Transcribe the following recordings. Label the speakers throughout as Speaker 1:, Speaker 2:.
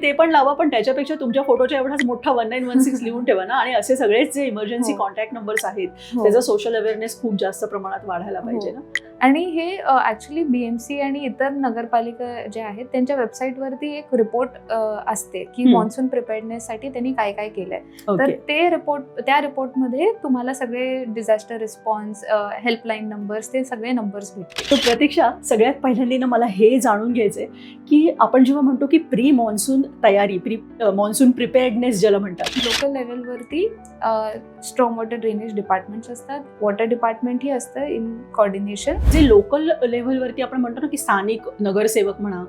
Speaker 1: ते पण लावा, पण त्याच्यापेक्षा तुमच्या फोटोच्या एवढाच मोठा 1916 लिहून ठेवा ना. आणि असे सगळेच जे इमर्जन्सी कॉन्टॅक्ट नंबर्स आहेत त्याचा सोशल अवेअरनेस खूप जास्त प्रमाणात वाढायला पाहिजे ना.
Speaker 2: आणि हे ऍक्च्युली BMC आणि इतर नगरपालिका जे आहेत त्यांच्या वेबसाईटवरती एक रिपोर्ट असते की मॉन्सून प्रिपेअर्डनेससाठी त्यांनी काय काय केलंय. तर त्या रिपोर्टमध्ये तुम्हाला सगळे डिझास्टर रिस्पॉन्स, हेल्पलाईन नंबर्स, ते सगळे नंबर्स भेटतील.
Speaker 1: तर प्रतीक्षा, सगळ्यात पहिल्यांदा ना मला हे जाणून घ्यायचंय की आपण जेव्हा म्हणतो की प्री मॉन्सून तयारी, मॉन्सून प्रिपेअर्डनेस ज्याला म्हणतात,
Speaker 2: लोकल लेवलवरती स्ट्रॉंग वॉटर ड्रेनेज डिपार्टमेंट्स असतात, वॉटर डिपार्टमेंटही असतं इन कॉर्डिनेशन.
Speaker 1: जे लोकल लेव्हलवरती आपण म्हणतो ना की स्थानिक नगरसेवक म्हणा,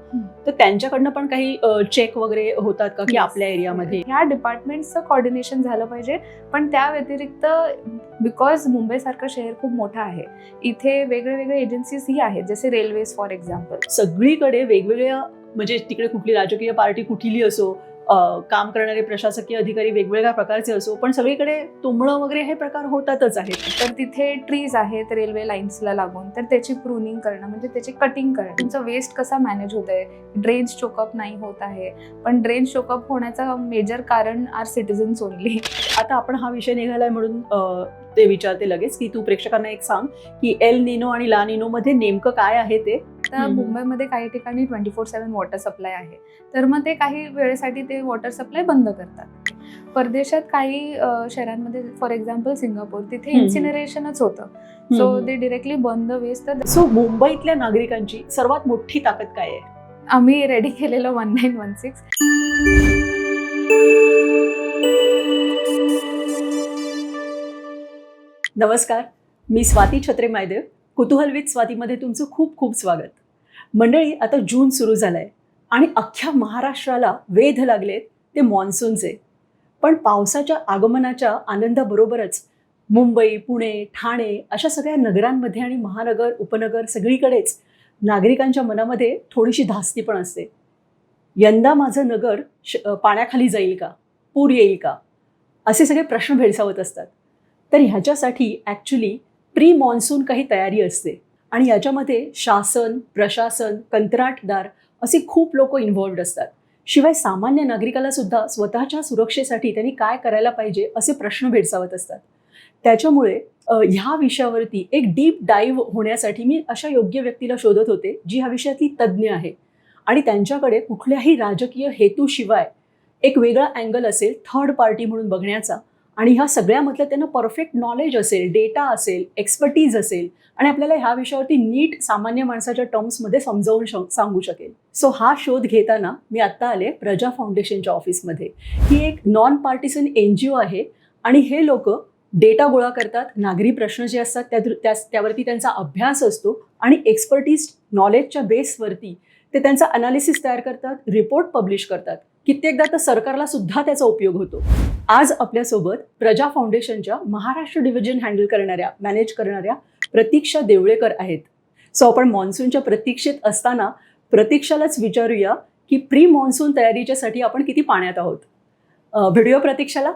Speaker 1: तर त्यांच्याकडनं पण काही चेक वगैरे होतात का की आपल्या एरियामध्ये?
Speaker 2: ह्या डिपार्टमेंटचं कॉर्डिनेशन झालं पाहिजे. पण त्या व्यतिरिक्त बिकॉज मुंबई सारखं शहर खूप मोठं आहे, इथे वेगळे एजन्सीज ही आहेत, जसे रेल्वेज फॉर एक्झाम्पल.
Speaker 1: सगळीकडे वेगवेगळ्या, म्हणजे तिकडे कुठली राजकीय पार्टी कुठली असो, काम करणारे प्रशासकीय अधिकारी वेगवेगळ्या प्रकारचे असो, पण सगळीकडे तुंबणं वगैरे हे प्रकार होतातच आहेत.
Speaker 2: तर तिथे ट्रीज आहेत रेल्वे लाईन्सला लागून, तर त्याची प्रूनिंग करणं, म्हणजे त्याची कटिंग करणं. तुमचं वेस्ट कसा मॅनेज होत आहे, ड्रेन्स चोकअप नाही होत आहे. पण ड्रेन्स चोकअप होण्याचं मेजर कारण आर सिटिझन्स ओनली.
Speaker 1: आता आपण हा विषय निघालाय म्हणून ते विचारते लगेच की तू प्रेक्षकांना एक सांग की एल निनो आणि ला निनो मध्ये नेमकं काय आहे ते.
Speaker 2: तर मुंबईमध्ये काही ठिकाणी 24/7 वॉटर सप्लाय आहे, तर मग ते काही वेळेसाठी ते वॉटर सप्लाय बंद करतात. परदेशात काही शहरांमध्ये, फॉर एक्झाम्पल सिंगापूर, तिथे इन्सिनरेशनच होतं, सो ते डिरेक्टली बंद वेस्ट.
Speaker 1: सो मुंबईतल्या नागरिकांची सर्वात मोठी ताकद काय आहे?
Speaker 2: आम्ही रेडी केलेलं 1916.
Speaker 1: नमस्कार, मी स्वाती छत्रे मायदेव. कुतूहल विथ स्वातीमध्ये तुमचं खूप खूप स्वागत. मंडळी, आता जून सुरू झालाय आणि अख्ख्या महाराष्ट्राला वेध लागलेत ते मॉन्सूनचे. पण पावसाच्या आगमनाच्या आनंदाबरोबरच मुंबई, पुणे, ठाणे अशा सगळ्या नगरांमध्ये आणि महानगर, उपनगर सगळीकडेच नागरिकांच्या मनामध्ये थोडीशी धास्ती पण असते. यंदा माझं नगर पाण्याखाली जाईल का, पूर येईल का, असे सगळे प्रश्न भेडसावत असतात. तर ह्याच्यासाठी ॲक्च्युली प्री मॉन्सून काही तयारी असते आणि याच्यामध्ये शासन, प्रशासन, कंत्राटदार असे खूप लोक इन्व्हॉल्व्ड असतात. शिवाय सामान्य नागरिकाला सुद्धा स्वतःच्या सुरक्षेसाठी त्यांनी काय करायला पाहिजे असे प्रश्न भेडसावत असतात. त्याच्यामुळे ह्या विषयावरती एक डीप डाईव्ह होण्यासाठी मी अशा योग्य व्यक्तीला शोधत होते जी ह्या विषयातली तज्ज्ञ आहे आणि त्यांच्याकडे कुठल्याही राजकीय हेतूशिवाय एक वेगळा अँगल असेल थर्ड पार्टी म्हणून बघण्याचा, आणि ह्या सगळ्यामधलं त्यांना परफेक्ट नॉलेज असेल, डेटा असेल, एक्सपर्टीज असेल आणि आपल्याला ह्या विषयावरती नीट सामान्य माणसाच्या टर्म्समध्ये समजावून सांगू शकेल. सो हा शोध घेताना मी आत्ता आले प्रजा फाउंडेशनच्या ऑफिसमध्ये. ही एक नॉन पार्टिसन NGO आहे आणि हे लोक डेटा गोळा करतात, नागरी प्रश्न जे असतात त्यावरती त्यांचा अभ्यास असतो आणि एक्सपर्टीज नॉलेजच्या बेसवरती ते त्यांचा अनालिसिस तयार करतात, रिपोर्ट पब्लिश करतात. कित्येकदा तर सरकारला सुद्धा त्याचा उपयोग होतो. आज आपल्यासोबत प्रजा फाउंडेशनच्या महाराष्ट्र डिव्हिजन मॅनेज करणाऱ्या प्रतीक्षा देवळेकर आहेत. सो आपण मॉन्सूनच्या प्रतीक्षेत असताना प्रतीक्षालाच विचारूया की प्री मॉन्सून तयारीच्यासाठी आपण किती पाण्यात आहोत. व्हिडिओ प्रतीक्षाला.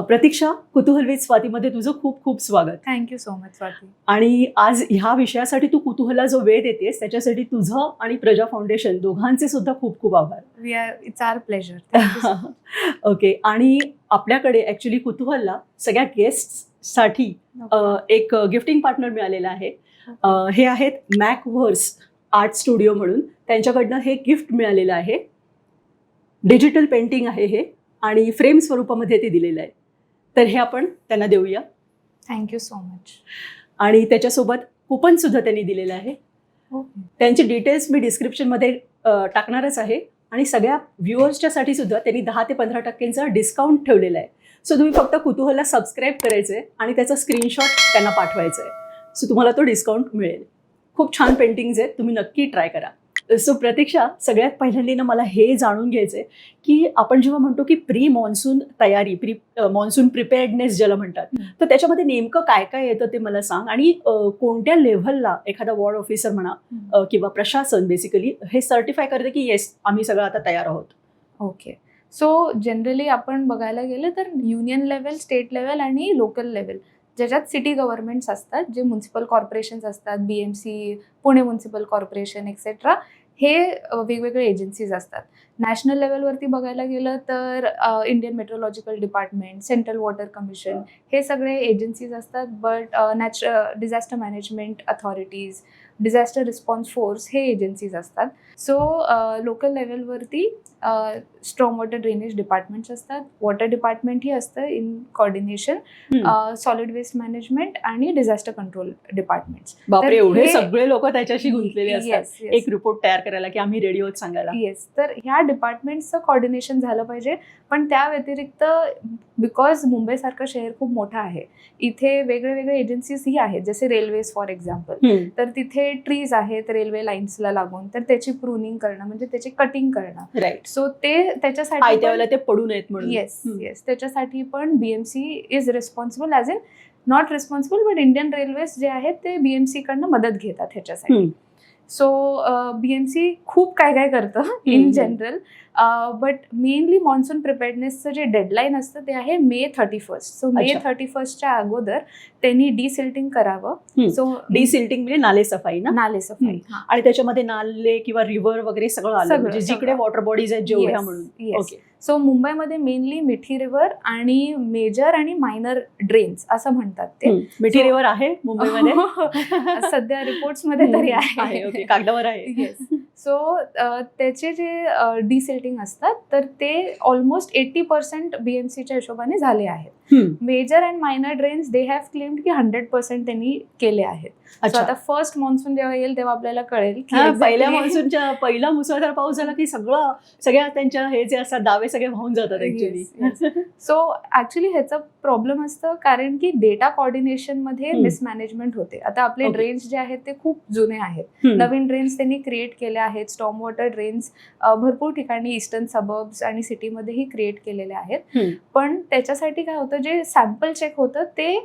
Speaker 1: प्रतीक्षा, कुतूहल विथ स्वातीमध्ये तुझं खूप खूप स्वागत.
Speaker 2: Thank you so much Swati.
Speaker 1: आणि आज ह्या विषयासाठी तू कुतूहलला जो वेळ देतेस त्याच्यासाठी तुझं आणि प्रजा फाउंडेशन दोघांचे सुद्धा खूप खूप आभार.
Speaker 2: It's our pleasure.
Speaker 1: ओके. आणि आपल्याकडे ॲक्च्युली कुतूहलला सगळ्या गेस्टसाठी एक गिफ्टिंग पार्टनर मिळालेला आहे. हे आहेत मॅकव्हर्स आर्ट स्टुडिओ म्हणून. त्यांच्याकडनं हे गिफ्ट मिळालेलं आहे. डिजिटल पेंटिंग आहे हे आणि फ्रेम स्वरूपामध्ये ते दिलेलं आहे. तर हे आपण त्यांना देऊया.
Speaker 2: Thank you so much.
Speaker 1: आणि त्याच्यासोबत कुपन सुद्धा त्यांनी दिलेलं आहे. त्यांचे डिटेल्स मी डिस्क्रिप्शनमध्ये टाकणारच आहे आणि सगळ्या व्ह्युअर्सच्यासाठी सुद्धा त्यांनी 10 ते 15% डिस्काउंट ठेवलेला आहे. सो तुम्ही फक्त कुतूहलला सबस्क्राईब करायचं आहे आणि त्याचा स्क्रीनशॉट त्यांना पाठवायचा आहे. सो तुम्हाला तो डिस्काउंट मिळेल. खूप छान पेंटिंग्ज आहेत, तुम्ही नक्की ट्राय करा. सो प्रतीक्षा, सगळ्यात पहिल्यांदा मला हे जाणून घ्यायचं आहे की आपण जेव्हा म्हणतो की प्री मॉन्सून तयारी, मॉन्सून प्रिपेअर्डनेस ज्याला म्हणतात, तर त्याच्यामध्ये नेमकं काय काय येतं ते मला सांग. आणि कोणत्या लेव्हलला एखादा वॉर्ड ऑफिसर म्हणा किंवा प्रशासन बेसिकली हे सर्टिफाय करते की येस आम्ही सगळं आता तयार आहोत.
Speaker 2: ओके. सो जनरली आपण बघायला गेलं तर युनियन लेवल, स्टेट लेवल आणि लोकल लेवल, ज्याच्यात सिटी गव्हर्नमेंट्स असतात, जे म्युन्सिपल कॉर्पोरेशन्स असतात, BMC, Pune municipal corporation etcetera, हे वेगवेगळे एजन्सीज असतात. नॅशनल लेवलवरती बघायला गेलं तर Indian meteorological department, central water commission, हे सगळे एजन्सीज असतात. But disaster management authorities, disaster response force हे एजन्सीज असतात. सो लोकल लेवलवरती स्ट्रॉंग वॉटर ड्रेनेज डिपार्टमेंट्स असतात. वॉटर डिपार्टमेंट ही असतं in coordination solid waste management आणि डिझास्टर कंट्रोल डिपार्टमेंट्स.
Speaker 1: बापरे, एवढे सगळे लोक त्याच्याशी गुंतलेले असतात एक रिपोर्ट तयार करायला की आम्ही रेडिओत सांगायला.
Speaker 2: येस, तर ह्या डिपार्टमेंट्सचं कॉर्डिनेशन झालं पाहिजे. पण त्या व्यतिरिक्त बिकॉज मुंबईसारखं शहर खूप मोठं आहे, इथे वेगळे वेगळे एजन्सीज ही आहेत. जसे रेल्वेज फॉर एक्झाम्पल, तर तिथे ट्रीज आहेत रेल्वे लाईन्सला लागून, तर त्याची प्रूनिंग करणं म्हणजे त्याची कटिंग करणं.
Speaker 1: राईट.
Speaker 2: सो ते त्याच्यासाठी
Speaker 1: ते पडू नयेत म्हणून.
Speaker 2: येस येस, त्याच्यासाठी पण BMC is responsible, as in not responsible but Indian railways जे आहेत ते BMC कडनं मदत घेतात ह्याच्यासाठी. सो BMC खूप काय काय करतं in general. But mainly monsoon प्रिपेअर्डनेसचं जे डेडलाईन असतं ते आहे May 31. सो May 31च्या अगोदर त्यांनी डिसिल्टिंग करावं. सो
Speaker 1: डिसिल्टिंग म्हणजे नाले सफाई ना?
Speaker 2: नाले सफाई.
Speaker 1: आणि त्याच्यामध्ये नाले किंवा रिव्हर वगैरे सगळं आलं, म्हणजे जिकडे वॉटर बॉडीज आहेत जेवढ्या म्हणून.
Speaker 2: ओके. सो मुंबईमध्ये मेनली मिठी रिव्हर आणि मेजर आणि मायनर ड्रेन्स असं म्हणतात ते.
Speaker 1: मिठी रिव्हर आहे मुंबईमध्ये
Speaker 2: सध्या रिपोर्ट्स मध्ये तरी आहे,
Speaker 1: कागदावर आहे.
Speaker 2: येस. सो त्याचे जे डिसिल्टिंग असतात तर ते ऑलमोस्ट 80% BMCच्या हिशोबाने झाले आहेत. Major and minor drains they have claimed की 100% त्यांनी केले आहेत. आता फर्स्ट मॉन्सून जेव्हा येईल तेव्हा आपल्याला कळेल की
Speaker 1: पहिल्या मॉन्सूनच्या पहिला मुसळधार पाऊस झाला की सगळ्या त्यांच्या हे जे असतात दावे सगळे वाहून जातात ऍक्च्युली.
Speaker 2: सो ऍक्च्युली ह्याचा प्रॉब्लेम असतं कारण की डेटा कॉर्डिनेशन मध्ये मिसमॅनेजमेंट होते. आता आपले ड्रेन्स जे आहेत ते खूप जुने आहेत. नवीन ड्रेन्स त्यांनी क्रिएट केले आहेत. स्टॉर्म वॉटर ड्रेन्स भरपूर ठिकाणी ईस्टर्न सबर्ब्स आणि सिटीमध्येही क्रिएट केलेले आहेत. पण त्याच्यासाठी काय होतं, जे सॅम्पल चेक होतं ते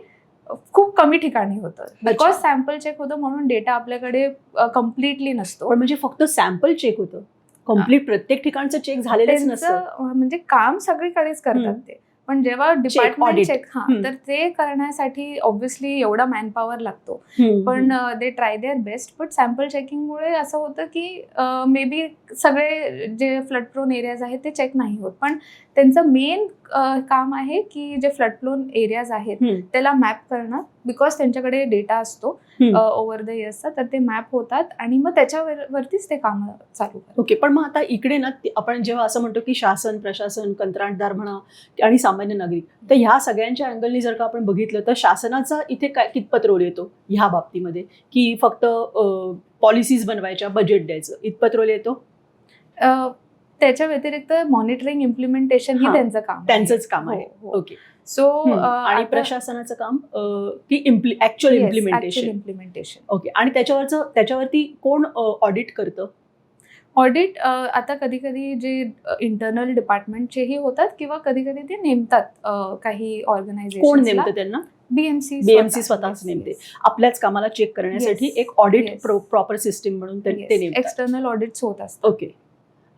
Speaker 2: खूप कमी ठिकाणी होतं. बिकॉज सॅम्पल चेक होतं म्हणून डेटा आपल्याकडे कम्प्लिटली नसतो.
Speaker 1: पण म्हणजे फक्त सॅम्पल चेक होतं, कम्प्लीट प्रत्येक ठिकाणचं चेक झालेलं नसतं.
Speaker 2: म्हणजे काम सगळीकडेच करतात ते, पण जेव्हा डिपार्टमेंट चेक तर ते करण्यासाठी ऑब्व्हियसली एवढा मॅनपॉवर लागतो. पण they try their best. But sample चेकिंगमुळे असं होतं की मे बी सगळे जे फ्लड प्रोन एरियाज आहेत ते चेक नाही होत. पण त्यांचं मेन काम आहे की जे फ्लड प्रोन एरियाज आहेत त्याला मॅप करणं. बिकॉज त्यांच्याकडे डेटा असतो ओव्हर द इयर्सचा, तर ते मॅप होतात आणि मग त्याच्यावरतीच ते काम चालू करतात.
Speaker 1: ओके. पण मग आता इकडे ना आपण जेव्हा असं म्हणतो की शासन, प्रशासन, कंत्राटदार म्हणा आणि सामान्य नागरिक, तर ह्या सगळ्यांच्या अँगलनी जर का आपण बघितलं तर शासनाचा इथे काय कितपत रोल येतो ह्या बाबतीमध्ये, की फक्त पॉलिसीज बनवायच्या, बजेट द्यायचं, इतपत रोल येतो?
Speaker 2: त्याच्या व्यतिरिक्त मॉनिटरिंग, इम्प्लिमेंटेशन ही त्यांचंच काम आहे.
Speaker 1: ओके.
Speaker 2: सो
Speaker 1: आणि प्रशासनाचं काम की ऍक्च्युअल इम्प्लिमेंटेशन. ओके. आणि त्याच्यावरती कोण ऑडिट करतं?
Speaker 2: ऑडिट आता कधी कधी जे इंटरनल डिपार्टमेंटचेही होतात किंवा कधी कधी ते नेमतात काही ऑर्गनायझेशन.
Speaker 1: कोण नेमतं त्यांना?
Speaker 2: BMC
Speaker 1: स्वतःच नेमते. आपल्याच कामाला चेक करण्यासाठी एक ऑडिट प्रॉपर सिस्टीम म्हणून ते नेमतात.
Speaker 2: एक्सटर्नल ऑडिट्स होत असतात.
Speaker 1: ओके.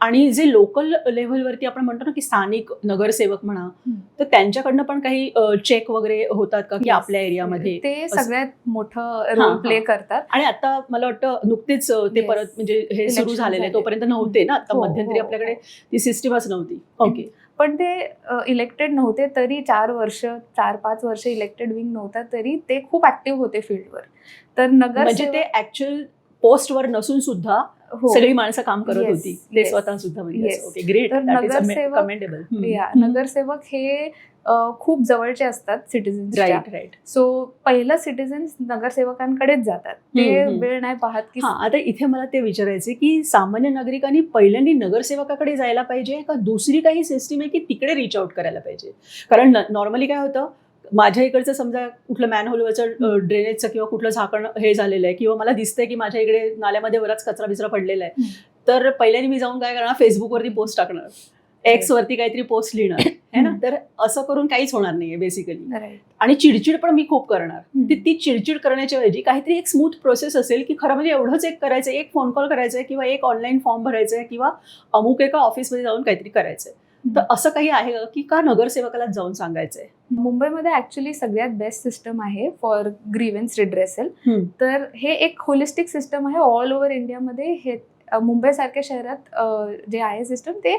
Speaker 1: आणि जे लोकल लेव्हलवरती आपण म्हणतो ना की स्थानिक नगरसेवक म्हणा, तर त्यांच्याकडनं पण काही चेक वगैरे होतात का की आपल्या एरियामध्ये?
Speaker 2: ते सगळ्यात मोठं रोल प्ले करतात.
Speaker 1: आणि आता मला वाटतं नुकतेच ते परत म्हणजे हे सुरू झालेले, तोपर्यंत नव्हते ना, आता मध्यंतरी आपल्याकडे ती सिस्टीमच नव्हती. ओके.
Speaker 2: पण ते इलेक्टेड नव्हते तरी 4-5 वर्ष इलेक्टेड विंग नव्हता तरी ते खूप ऍक्टिव्ह होते फील्डवर. तर
Speaker 1: म्हणजे ते ऍक्च्युअल पोस्टवर नसून सुद्धा सगळी माणसं काम करत होती, ते स्वतः सुद्धा. Okay, great.
Speaker 2: नगरसेवक हे खूप जवळचे असतात सिटिझन्स.
Speaker 1: राईट.
Speaker 2: सो पहिलं सिटिझन्स नगरसेवकांकडेच जातात, ते वेळ नाही पाहत की.
Speaker 1: आता इथे मला ते विचारायचे की सामान्य नागरिकांनी पहिल्यांदा नगरसेवकाकडे जायला पाहिजे का दुसरी काही सिस्टीम आहे की तिकडे रिच आउट करायला पाहिजे? कारण नॉर्मली काय होतं, माझ्या इकडचं समजा कुठलं मॅनहोलवरचं ड्रेनेजचं किंवा कुठलं झाकण हे झालेलं आहे किंवा मला दिसतंय की माझ्या इकडे नाल्यामध्ये बराच कचरा बिचरा पडलेला आहे, तर पहिल्यांदा मी जाऊन काय करणार, फेसबुकवरती पोस्ट टाकणार, एक्स वरती काहीतरी पोस्ट लिहिणार है ना. तर असं करून काहीच होणार नाहीये बेसिकली. आणि चिडचिड पण मी खूप करणार. ती चिडचिड करण्याच्या ऐवजी काहीतरी एक स्मूथ प्रोसेस असेल की खरं म्हणजे एवढंच एक करायचं, एक फोन कॉल करायचंय किंवा एक ऑनलाईन फॉर्म भरायचंय किंवा अमुक एका ऑफिसमध्ये जाऊन काहीतरी करायचंय. तर असं काही आहे की का नगरसेवकाला जाऊन सांगायचंय?
Speaker 2: मुंबईमध्ये ऍक्च्युली सगळ्यात बेस्ट सिस्टम आहे फॉर ग्रीव्हन्स रिड्रेसल. तर हे एक होलिस्टिक सिस्टम आहे. ऑल ओव्हर इंडियामध्ये हे मुंबईसारख्या शहरात जे आहे सिस्टम ते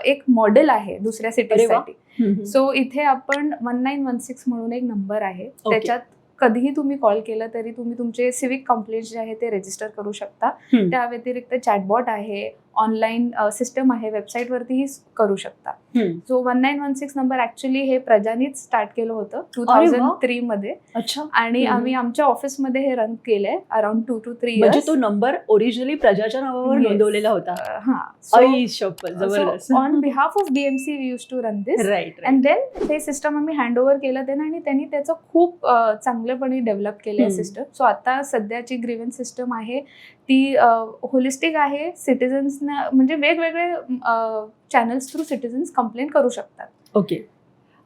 Speaker 2: एक मॉडेल आहे दुसऱ्या सिटीजसाठी. सो इथे आपण 1916 म्हणून एक नंबर आहे, त्याच्यात कधीही तुम्ही कॉल केला तरी तुम्ही तुमचे सिव्हिक कंप्लेंट्स जे आहे ते रजिस्टर करू शकता. त्या व्यतिरिक्त चॅटबॉट आहे, ऑनलाईन सिस्टम आहे, वेबसाईटवरतीही करू शकता. सो 1916 नंबर ऍक्च्युली हे प्रजानीच स्टार्ट केलं होतं 2003 मध्ये. आणि आम्ही आमच्या ऑफिसमध्ये हे रन केलंय अराउंड 2 to 3
Speaker 1: म्हणजे तो नंबर ओरिजिनली प्रजाच्या नावावर नोंदवलेला होता.
Speaker 2: On behalf of BMC we use to run this. And then हे सिस्टम आम्ही हँड ओव्हर केलं त्यांना आणि त्यांनी त्याचं खूप चांगल्यापणे डेव्हलप केलं आहे सिस्टम. सो आता सध्याची ग्रीव्हन्स सिस्टम आहे ती होलिस्टिक आहे. सिटीजन्सना म्हणजे वेगवेगळे चॅनल्स थ्रू सिटीजन्स कंप्लेंट करू शकतात.
Speaker 1: ओके.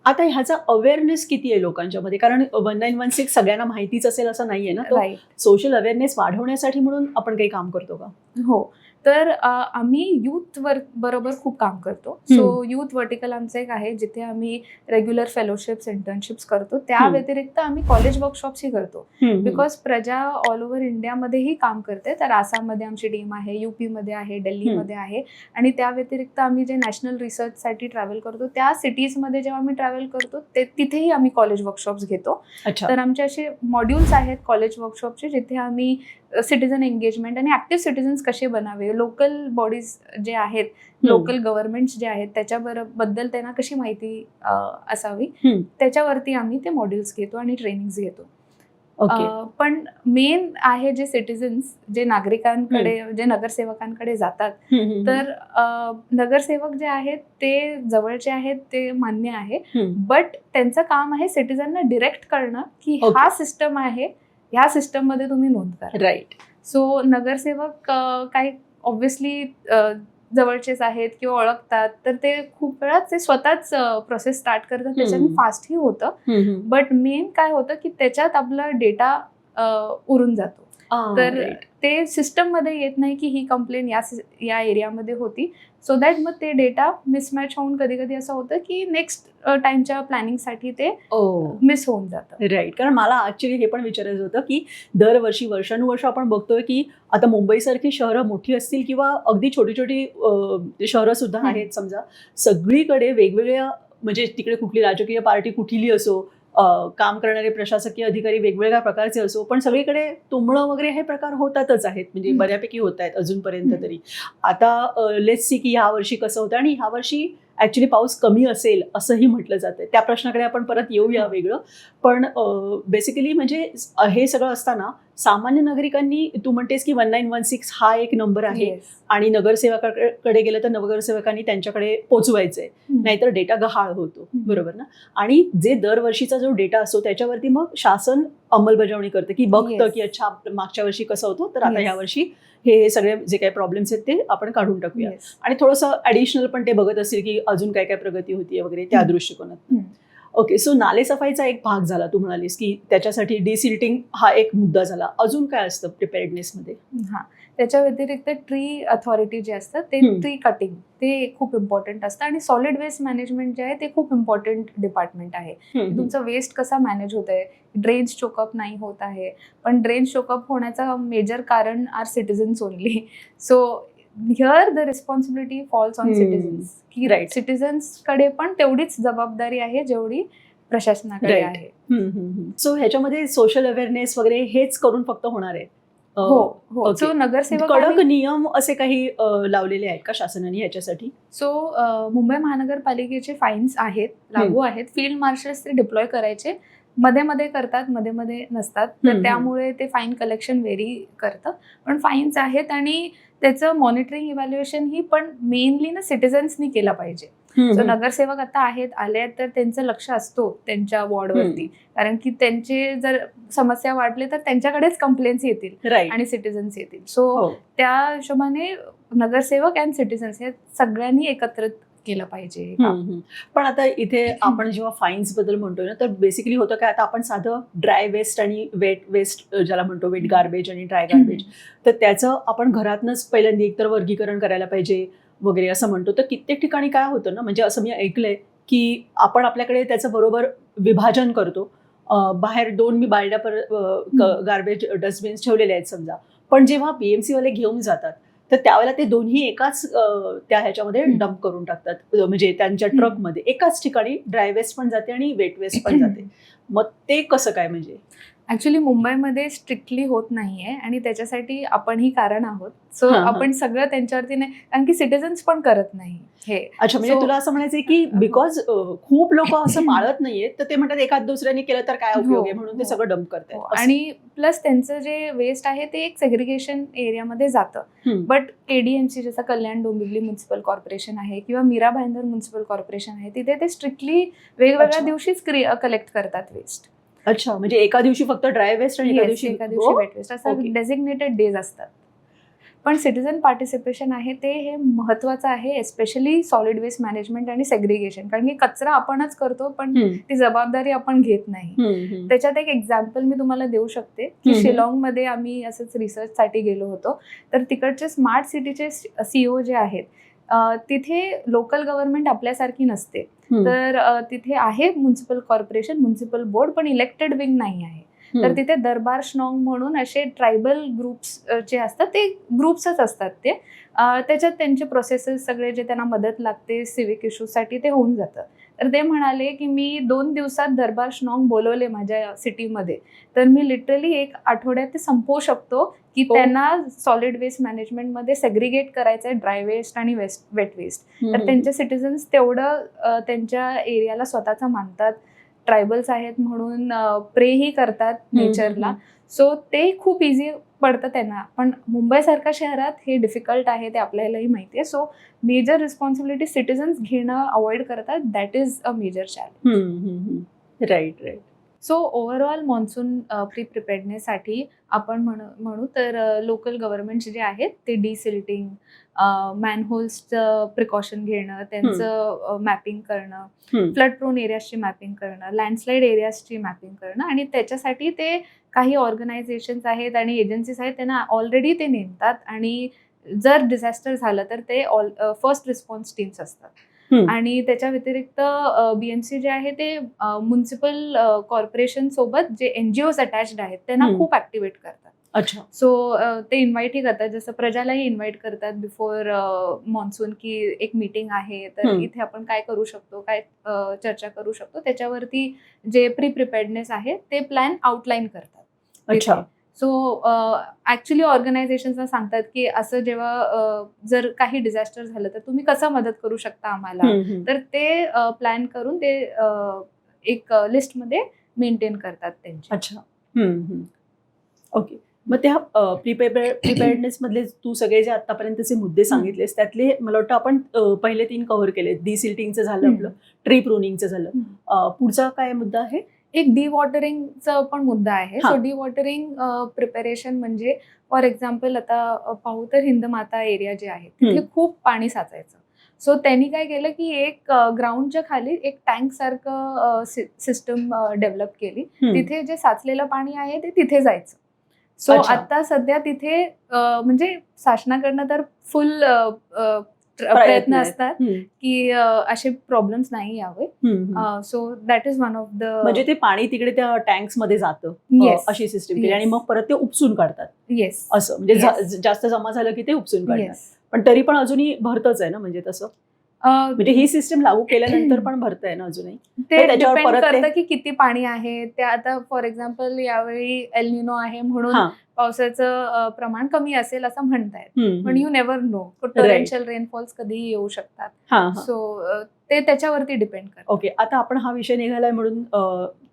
Speaker 1: आता ह्याचा अवेअरनेस किती आहे लोकांच्या मध्ये? कारण 1916 सगळ्यांना माहितीच असेल असं नाहीये ना.
Speaker 2: राईट.
Speaker 1: सोशल अवेअरनेस वाढवण्यासाठी म्हणून आपण काही काम करतो का?
Speaker 2: हो, तर आम्ही युथ बरोबर खूप काम करतो. सो युथ वर्टिकल आमचं एक आहे जिथे आम्ही रेग्युलर फेलोशिप्स, इंटर्नशिप्स करतो. त्या व्यतिरिक्त आम्ही कॉलेज वर्कशॉप्सही करतो. बिकॉज प्रजा ऑल ओव्हर इंडियामध्येही काम करते. तर आसाममध्ये आमची टीम आहे, UP मध्ये आहे, दिल्लीमध्ये आहे. आणि त्या व्यतिरिक्त आम्ही जे नॅशनल रिसर्चसाठी ट्रॅव्हल करतो त्या सिटीजमध्ये जेव्हा आम्ही ट्रॅव्हल करतो तिथेही आम्ही कॉलेज वर्कशॉप्स घेतो. तर आमचे असे मॉड्यूल्स आहेत कॉलेज वर्कशॉपचे जिथे आम्ही सिटीजन एंगेजमेंट आणि ऍक्टिव्ह सिटीजन्स कसे बनावे, लोकल बॉडीज जे आहेत, लोकल गव्हर्नमेंट्स जे आहेत त्याच्याबद्दल त्यांना कशी माहिती असावी, त्याच्यावरती आम्ही ते मॉड्यूल्स घेतो आणि ट्रेनिंग्स घेतो. पण मेन आहे जे सिटीजन्स जे नागरिकांकडे जे नगरसेवकांकडे जातात, तर नगरसेवक जे आहेत ते जवळचे आहेत ते मान्य आहे. बट त्यांचं काम आहे सिटीजनना डिरेक्ट करणं की हा सिस्टम आहे, ह्या सिस्टम मध्ये तुम्ही नोंद करा.
Speaker 1: राईट.
Speaker 2: सो नगरसेवक काही ऑब्व्हियसली जवळचेच आहेत किंवा ओळखतात, तर ते खूप वेळा ते स्वतःच प्रोसेस स्टार्ट करतात, त्याच्याने फास्टही होतं. बट मेन काय होतं की त्याच्यात आपला डेटा उरून जातो. तर ते सिस्टम मध्ये येत नाही की ही कंप्लेन या एरियामध्ये होती. सो दॅट मग ते डेटा मिसमॅच होऊन कधी कधी असं होतं की नेक्स्ट टाइमच्या प्लॅनिंगसाठी ते मिस होऊन जातं.
Speaker 1: राईट. कारण मला ऍक्च्युली हे पण विचारायचं होतं की दरवर्षी वर्षानुवर्ष आपण बघतोय की आता मुंबईसारखी शहरं मोठी असतील किंवा अगदी छोटी छोटी शहरं सुद्धा आहेत समजा, सगळीकडे वेगवेगळ्या म्हणजे तिकडे कुठली राजकीय पार्टी कुठली असो, काम करणारे प्रशासकीय अधिकारी वेगवेगळ्या प्रकारचे असो, पण सगळीकडे तुंबणं वगैरे हे प्रकार होतातच आहेत. म्हणजे बऱ्यापैकी होत आहेत अजूनपर्यंत तरी. आता लेट्स सी की ह्या वर्षी कसं होतं, आणि ह्या वर्षी ऍक्च्युली पाऊस कमी असेल असंही म्हटलं जातं. त्या प्रश्नाकडे आपण परत येऊया वेगळं. पण बेसिकली म्हणजे हे सगळं असताना सामान्य नागरिकांनी, तू म्हणतेस की 1916 हा एक नंबर आहे आणि नगरसेवकाकडे गेलं तर नगरसेवकांनी त्यांच्याकडे पोचवायचंय, नाहीतर डेटा गहाळ होतो. बरोबर ना? आणि जे दरवर्षीचा जो डेटा असतो त्याच्यावरती मग शासन अंमलबजावणी करतं की बघतं की अच्छा मागच्या वर्षी कसं होतं, तर आता ह्या वर्षी हे सगळे जे काही प्रॉब्लेम्स आहेत ते आपण काढून टाकूया. आणि थोडंसं ऍडिशनल पण ते बघत असतील की अजून काय काय प्रगती होती वगैरे त्या दृष्टिकोनात. ओके. सो नालेसफाईचा एक भाग झाला, तू म्हणालीस की त्याच्यासाठी डिसिल्टिंग हा एक मुद्दा झाला. अजून काय असतं प्रिपेअर्डनेसमध्ये?
Speaker 2: त्याच्या व्यतिरिक्त ट्री अथॉरिटी जे असतं ते ट्री कटिंग ते खूप इम्पॉर्टंट असतं. आणि सॉलिड वेस्ट मॅनेजमेंट जे आहे ते खूप इम्पॉर्टंट डिपार्टमेंट आहे. तुमचं वेस्ट कसा मॅनेज होत आहे, ड्रेन्स चोकअप नाही होत आहे, पण ड्रेन्स चोकअप होण्याचं मेजर कारण are citizens only. So here the responsibility falls on citizens की सिटीजन्स कडे पण तेवढीच जबाबदारी आहे जेवढी प्रशासनाकडे आहे.
Speaker 1: सो ह्याच्यामध्ये सोशल अवेअरनेस वगैरे हेच करून फक्त होणार आहे?
Speaker 2: हो. सो नगरसेवक
Speaker 1: कडक नियम असे काही लावलेले आहेत का शासनाने याच्यासाठी?
Speaker 2: सो मुंबई महानगरपालिकेचे फाईन्स आहेत, लागू आहेत. फील्ड मार्शल्स ते डिप्लॉय करायचे, मध्ये मध्ये करतात, मध्ये मध्ये नसतात, तर त्यामुळे ते फाईन कलेक्शन व्हेरी करतं. पण फाईन्स आहेत आणि त्याचं मॉनिटरिंग इव्हॅल्युएशन ही पण मेनली ना सिटीजन्सनी केलं पाहिजे. सो नगरसेवक आता आले तर त्यांचं लक्ष असतो त्यांच्या वॉर्डवरती, कारण की त्यांचे जर समस्या वाढले तर त्यांच्याकडेच कंप्लेंट्स येतील आणि सिटीजन्स येतील. सो त्या हिशोबाने नगरसेवक अँड सिटीजन्स हे सगळ्यांनी एकत्रित केलं पाहिजे.
Speaker 1: पण आता इथे आपण जेव्हा फाईन्स बद्दल म्हणतोय ना, तर बेसिकली होतं काय, आता आपण साधं ड्राय वेस्ट आणि वेट वेस्ट ज्याला म्हणतो, वेट गार्बेज आणि ड्राय गार्बेज, तर त्याचं आपण घरातनंच पहिल्यांदा एकतर वर्गीकरण करायला पाहिजे वगैरे असं म्हणतो. तर कित्येक ठिकाणी काय होतं ना, म्हणजे असं मी ऐकलंय की आपण आपल्याकडे त्याचं बरोबर विभाजन करतो, बाहेर 2 मी बारड्या गार्बेज डस्टबिन्स ठेवलेले आहेत समजा, पण जेव्हा BMC वाले घेऊन जातात तर त्यावेळेला ते दोन्ही एकाच त्या ह्याच्यामध्ये डंप करून टाकतात, म्हणजे त्यांच्या ट्रकमध्ये एकाच ठिकाणी ड्राय वेस्ट पण जाते आणि वेट वेस्ट पण जाते. मग ते कसं काय? म्हणजे
Speaker 2: ऍक्च्युली मुंबईमध्ये स्ट्रिक्टली होत नाहीये आणि त्याच्यासाठी आपणही कारण आहोत. सो आपण सगळं त्यांच्यावरती नाही, कारण की सिटिझन्स पण करत नाही हे.
Speaker 1: अच्छा, म्हणजे तुला असं म्हणायचंय की बिकॉज खूप लोक असं पाळत नाहीये, तर ते म्हणतात एखाद दुसऱ्याने केलं तर काय उपयोग आहे, म्हणून ते सगळं डंप करतात.
Speaker 2: आणि प्लस त्यांचं जे वेस्ट आहे ते एक सेग्रिगेशन एरियामध्ये जातं. बट केडीएमसी जसं कल्याण डोंबिवली म्युन्सिपल कॉर्पोरेशन आहे किंवा मीरा भाईंदर म्युन्सिपल कॉर्पोरेशन आहे, तिथे ते स्ट्रिक्टली वेगवेगळ्या दिवशीच कलेक्ट करतात वेस्ट.
Speaker 1: अच्छा, म्हणजे एका दिवशी फक्त ड्राय वेस्ट आणि एका दिवशी
Speaker 2: वेट वेस्ट, असं डेझिग्नेटेड डेज असतात. पण सिटिझन पार्टिसिपेशन आहे ते हे महत्वाचं आहे, एस्पेशली सॉलिड वेस्ट मॅनेजमेंट आणि सेग्रिगेशन. कारण की कचरा आपणच करतो पण ती जबाबदारी आपण घेत नाही. त्याच्यात एक एक्झाम्पल मी तुम्हाला देऊ शकते की शिलाँगमध्ये आम्ही असंच रिसर्चसाठी गेलो होतो. तर तिकडचे स्मार्ट सिटीचे CEO जे आहेत, तिथे लोकल गव्हर्नमेंट आपल्यासारखी नसते. तर तिथे आहे म्युन्सिपल कॉर्पोरेशन, म्युन्सिपल बोर्ड, पण इलेक्टेड विंग नाही आहे. तर तिथे दरबार श्नॉंग म्हणून असे ट्रायबल ग्रुप्स जे असतात ते ग्रुप्सच असतात ते. त्याच्यात त्यांचे प्रोसेसेस सगळे जे त्यांना मदत लागते सिव्हिक इश्यूसाठी ते होऊन जातं. तर ते म्हणाले की मी 2 दिवसात दरबार श्नॉंग बोलवले माझ्या सिटीमध्ये, तर मी लिटरली 1 आठवड्यात ते संपवू शकतो की त्यांना सॉलिड वेस्ट मॅनेजमेंटमध्ये सेग्रिगेट करायचं आहे, ड्राय वेस्ट आणि वेट वेस्ट. तर त्यांचे सिटिझन्स तेवढं त्यांच्या एरियाला स्वतःचं मानतात, ट्रायबल्स आहेत म्हणून प्रेही करतात नेचरला. सो ते खूप इझी पडतं त्यांना. पण मुंबईसारख्या शहरात हे डिफिकल्ट आहे, ते आपल्यालाही माहिती आहे. सो मेजर रिस्पॉन्सिबिलिटी सिटिझन्स घेणं अवॉइड करतात. That is a major challenge.
Speaker 1: Right.
Speaker 2: So overall monsoon pre प्रिपेअर्डनेससाठी आपण म्हणू तर लोकल गव्हर्नमेंट्स जे आहेत ते डिसिल्टिंग, मॅनहोल्सचं प्रिकॉशन घेणं, त्यांचं मॅपिंग करणं, फ्लड प्रोन एरियाजची मॅपिंग करणं, लँडस्लाईड एरियाजची मॅपिंग करणं. आणि त्याच्यासाठी ते काही ऑर्गनायझेशन्स आहेत आणि एजन्सीज आहेत, त्यांना ऑलरेडी ते नेमतात. आणि जर डिझास्टर झालं तर ते फर्स्ट रिस्पॉन्स टीम्स असतात. आणि त्याच्या व्यतिरिक्त BMC जे आहे ते म्युन्सिपल कॉर्पोरेशन सोबत जे NGOs अटॅच्ड आहेत त्यांना खूप ऍक्टिव्हेट करतात.
Speaker 1: अच्छा.
Speaker 2: सो ते इन्व्हाइटही करतात, जसं प्रजालाही इन्व्हाइट करतात बिफोर मॉन्सून की एक मीटिंग आहे, तर इथे आपण काय करू शकतो, काय चर्चा करू शकतो, त्याच्यावरती जे प्री प्रिपेअर्डनेस आहे ते प्लॅन आउटलाईन करतात.
Speaker 1: अच्छा.
Speaker 2: सो ऍक्च्युली ऑर्गनायझेशन्सना सांगतात की असं जेव्हा जर काही डिझास्टर झालं तर तुम्ही कसं मदत करू शकता आम्हाला, तर ते प्लॅन करून ते एक लिस्टमध्ये मेंटेन करतात त्यांची.
Speaker 1: अच्छा. ओके. मग त्या प्रिपेअर्डनेस मधले तू सगळे जे आतापर्यंतचे मुद्दे सांगितलेस त्यातले मला वाटतं आपण पहिले 3 कव्हर केले. डिसिल्टिंगचं झालं, आपलं ट्री प्रूनिंगचं झालं. पुढचा काय मुद्दा आहे?
Speaker 2: एक डिवॉटरिंगचा पण मुद्दा आहे. सो डिवॉटरिंग प्रिपरेशन म्हणजे फॉर एक्झाम्पल आता पाहू तर हिंदमाता एरिया जे आहे तिथे खूप पाणी साचायचं. सो त्यांनी काय केलं की एक ग्राउंडच्या खाली एक टँक सारखं सिस्टम डेव्हलप केली. तिथे जे साचलेलं पाणी आहे ते तिथे जायचं. सो आता सध्या तिथे म्हणजे शासनाकडनं तर फुल प्रयत्न असतात की असे प्रॉब्लेम्स नाही यावे. So that is one of the,
Speaker 1: म्हणजे ते पाणी तिकडे त्या टँक्स मध्ये जातं, अशी सिस्टम केली आणि मग परत ते उपसून काढतात.
Speaker 2: येस,
Speaker 1: असं म्हणजे जास्त जमा झालं की ते उपसून काढतात. पण तरी पण अजूनही भरतच आहे ना, म्हणजे तसं म्हणजे ही सिस्टम लागू केल्यानंतर पण भरतंय ना अजूनही.
Speaker 2: ते डिपेंड करतं की किती पाणी आहे ते. आता फॉर एक्झाम्पल यावेळी एल निनो आहे म्हणून पावसाचं प्रमाण कमी असेल असं म्हणतायत, पण you never know, torrential rainfalls कधीही येऊ शकतात. सो ते त्याच्यावरती डिपेंड करतं.
Speaker 1: ओके. आता आपण हा विषय निघालाय म्हणून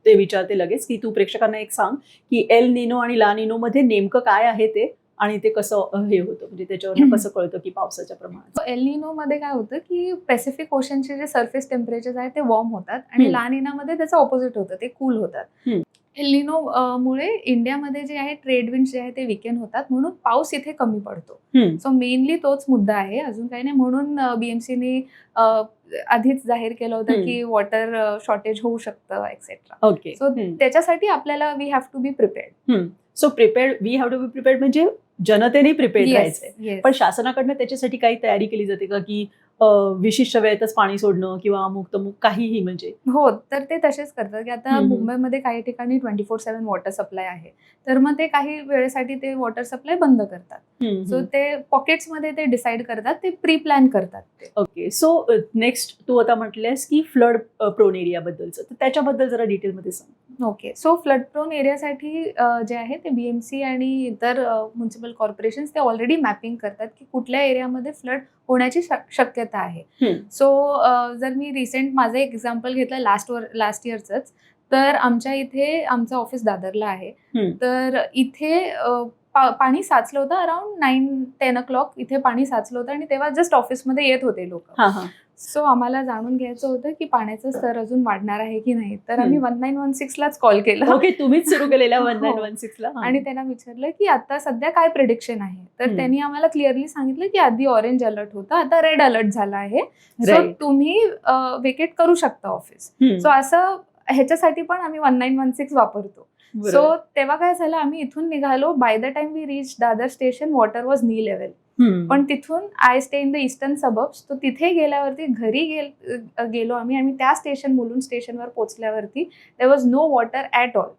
Speaker 1: ते विचारते लगेच की तू प्रेक्षकांना एक सांग की एल निनो आणि ला निनो मध्ये नेमकं काय आहे ते आणि ते कसं हे होतं, म्हणजे त्याच्यावर कसं कळतं की पावसाच्या प्रमाणात.
Speaker 2: एल निनो मध्ये काय होतं की पॅसिफिक ओशनचे जे सरफेस टेम्परेचर आहे ते वॉर्म होतात आणि ला निनामध्ये त्याचं ऑपोजिट होतं, ते कूल होतात. एल निनो मुळे इंडियामध्ये जे आहे ट्रेड विंड जे आहे ते विकेन होतात, म्हणून पाऊस इथे कमी पडतो. सो मेनली तोच मुद्दा आहे, अजून काही नाही. म्हणून BMCने आधीच जाहीर केलं होतं की वॉटर शॉर्टेज होऊ शकतं एक्सेट्रा.
Speaker 1: ओके.
Speaker 2: सो त्याच्यासाठी आपल्याला we have to be prepared.
Speaker 1: So we have to be prepared म्हणजे जनतेने प्रिपेअर्ड राहायचंय. पण शासनाकडनं त्याच्यासाठी काही तयारी केली जाते का की विशिष्ट वेळेतच पाणी सोडणं किंवा अमुक तमुक काहीही म्हणजे?
Speaker 2: हो, तर ते तसेच करतात, की आता मुंबईमध्ये काही ठिकाणी 24/7 वॉटर सप्लाय आहे. तर मग ते काही वेळेसाठी ते वॉटर सप्लाय बंद करतात. सो ते पॉकेट्समध्ये ते डिसाईड करतात, ते प्री प्लॅन करतात ते.
Speaker 1: ओके. सो नेक्स्ट तू आता म्हटलेस की फ्लड प्रोन एरियाबद्दलचं, तर त्याच्याबद्दल जरा डिटेलमध्ये सांग.
Speaker 2: ओके. सो फ्लड प्रोन एरियासाठी जे आहे ते BMC आणि इतर म्युनिसिपल कॉर्पोरेशन्स ते ऑलरेडी मॅपिंग करतात, की कुठल्या एरियामध्ये फ्लड होण्याची शक्यता आहे. सो जर मी रिसेंट माझं एक एक्झाम्पल घेतलं लास्ट इयरचंच, तर आमच्या इथे आमचं ऑफिस दादरला आहे. तर इथे पाणी साचलं होतं अराउंड 9-10 इथे पाणी साचलं होतं आणि तेव्हा जस्ट ऑफिसमध्ये येत होते लोक. सो आम्हाला जाणून घ्यायचं होतं की पाण्याचं स्तर अजून वाढणार आहे की नाही. तर आम्ही 1916लाच कॉल केला.
Speaker 1: ओके, तुम्हीच सुरू केलेल्या 1916ला.
Speaker 2: आणि त्यांना विचारलं की आता सध्या काय प्रेडिक्शन आहे. तर त्यांनी आम्हाला क्लिअरली सांगितलं की आधी ऑरेंज अलर्ट होता, आता रेड अलर्ट झाला आहे. सो तुम्ही वेकेट करू शकता ऑफिस. सो असं ह्याच्यासाठी पण आम्ही 1916 वापरतो. सो तेव्हा काय झालं, आम्ही इथून निघालो. By the time we reach Dadar station water was knee level. पण तिथून I stay in the eastern suburbs, तो तिथे गेल्यावरती घरी गेलो आम्ही आणि त्या मुलुंड स्टेशनवर पोहोचल्यावरती there was no water at all.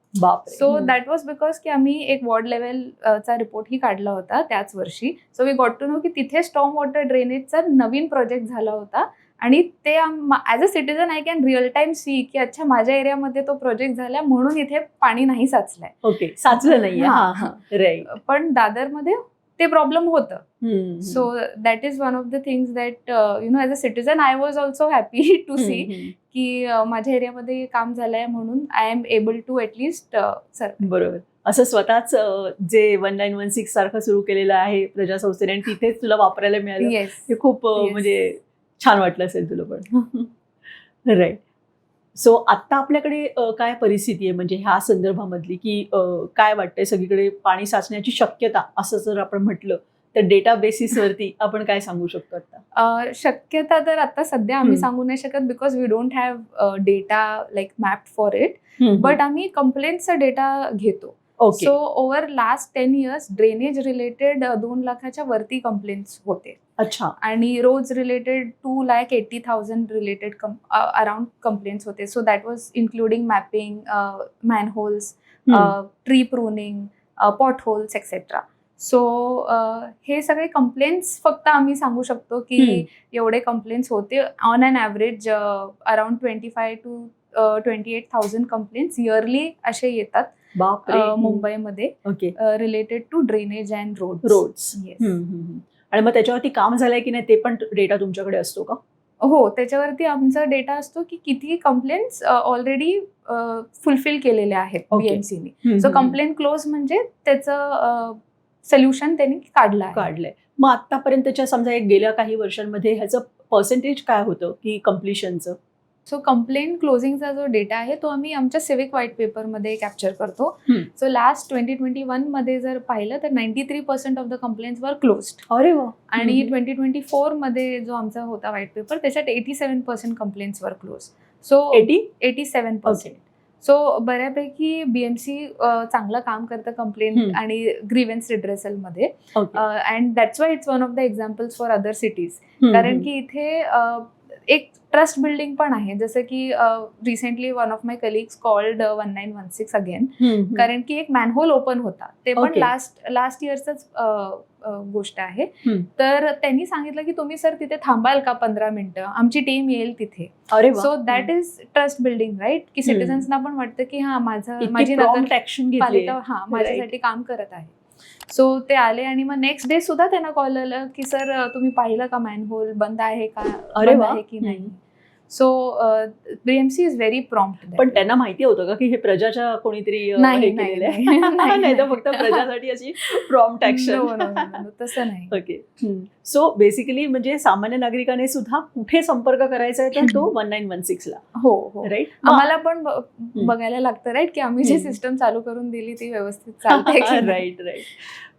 Speaker 2: So that was because की आम्ही एक वॉर्ड लेवलचा रिपोर्टही काढला होता त्याच वर्षी. So we got to know की तिथे स्टॉर्म वॉटर ड्रेनेजचा नवीन प्रोजेक्ट झाला होता आणि ते as a citizen I can real time see की अच्छा माझ्या एरियामध्ये तो प्रोजेक्ट झाला म्हणून इथे पाणी नाही साचलंय.
Speaker 1: ओके, साचलं नाहीये.
Speaker 2: पण दादरमध्ये ते प्रॉब्लेम होतं. So that is one of the things that as a citizen I was also happy to see की माझ्या एरियामध्ये काम झालंय म्हणून I am able to at least
Speaker 1: बरोबर. असं स्वतःच जे 1916 सारखं सुरू केलेलं आहे प्रजासंस्थेने आणि तिथेच तुला वापरायला मिळालं, हे खूप म्हणजे छान वाटलं असेल तुला पण. राईट. सो आत्ता आपल्याकडे काय परिस्थिती आहे म्हणजे ह्या संदर्भामधली, की काय वाटतंय सगळीकडे पाणी साचण्याची शक्यता असं जर आपण म्हटलं तर डेटा बेसिसवरती आपण काय सांगू शकतो आता?
Speaker 2: शक्यता तर आता सध्या आम्ही सांगू नाही शकत because we don't have data like map for it. But आम्ही कंप्लेंटचा डेटा घेतो. So over last 10 years drainage related 2 लाखाच्या वरती कंप्लेंट्स होते.
Speaker 1: अच्छा.
Speaker 2: आणि road related 2,80,000 related around complaints होते. So that was including mapping, manholes, tree pruning, potholes etcetera. So हे सगळे कंप्लेंट्स फक्त आम्ही सांगू शकतो की एवढे कंप्लेंट्स होते. On an average around 25,000 to 28,000 complaints yearly असे येतात मुंबईमध्ये related to drainage and roads.
Speaker 1: आणि मग त्याच्यावरती काम झालंय की नाही ते पण डेटा तुमच्याकडे असतो का?
Speaker 2: हो, त्याच्यावरती आमचा डेटा असतो की किती कंप्लेंट्स ऑलरेडी फुलफिल केलेले आहेत BMCने. सो कंप्लेंट क्लोज म्हणजे त्याचं सोल्युशन त्यांनी काढलंय.
Speaker 1: मग आतापर्यंतच्या समजा गेल्या काही वर्षांमध्ये ह्याचं पर्सेंटेज काय होतं की कम्प्लिशनचं?
Speaker 2: सो कंप्लेंट क्लोजिंगचा जो डेटा आहे तो आम्ही आमच्या सिविक व्हाईट पेपरमध्ये कॅप्चर करतो. सो लास्ट 2021 मध्ये जर पाहिलं तर 93% ऑफ द कंप्लेंट्स वर क्लोज्ड.
Speaker 1: अरे वा.
Speaker 2: आणि 2024 मध्ये जो आमचा होता व्हाईट पेपर त्याच्यात 87% कंप्लेंट्स वर क्लोज. सो 87%. सो बऱ्यापैकी BMC चांगलं काम करतं कंप्लेंट आणि ग्रीव्हन्स रिड्रेसलमध्ये. And that's why it's one of the examples for other cities. कारण की इथे एक ट्रस्ट बिल्डिंग पण आहे. जसं की recently one of my colleagues called 1916 again. कारण की एक मॅनहोल ओपन होता. ते पण लास्ट इयरचंच गोष्ट आहे. तर त्यांनी सांगितलं की तुम्ही सर तिथे थांबाल का 15 मिनिटं, आमची टीम येईल तिथे. So that is trust building right, की सिटीजन्सना पण वाटतं की माझी नगरपालिका माझ्यासाठी काम करत आहे. सो ते आले आणि मग नेक्स्ट डे सुद्धा त्यांना कॉल आलं की सर तुम्ही पाहिलं का मॅनहोल बंद आहे का, बंद आहे की नाही. So BMC is very prompt.
Speaker 1: पण त्यांना माहिती होतं का की हे प्रजाच्या कोणीतरी नाही तर फक्त प्रजासाठी अशी प्रॉम्प्ट ऍक्शन?
Speaker 2: तसं नाही.
Speaker 1: ओके. सो बेसिकली म्हणजे सामान्य नागरिकाने सुद्धा कुठे संपर्क करायचा आहे तर तो 1916ला.
Speaker 2: हो राईट. आम्हाला पण बघायला लागतं राईट की आम्ही जी सिस्टम चालू करून दिली ती व्यवस्थित चालते.
Speaker 1: राईट.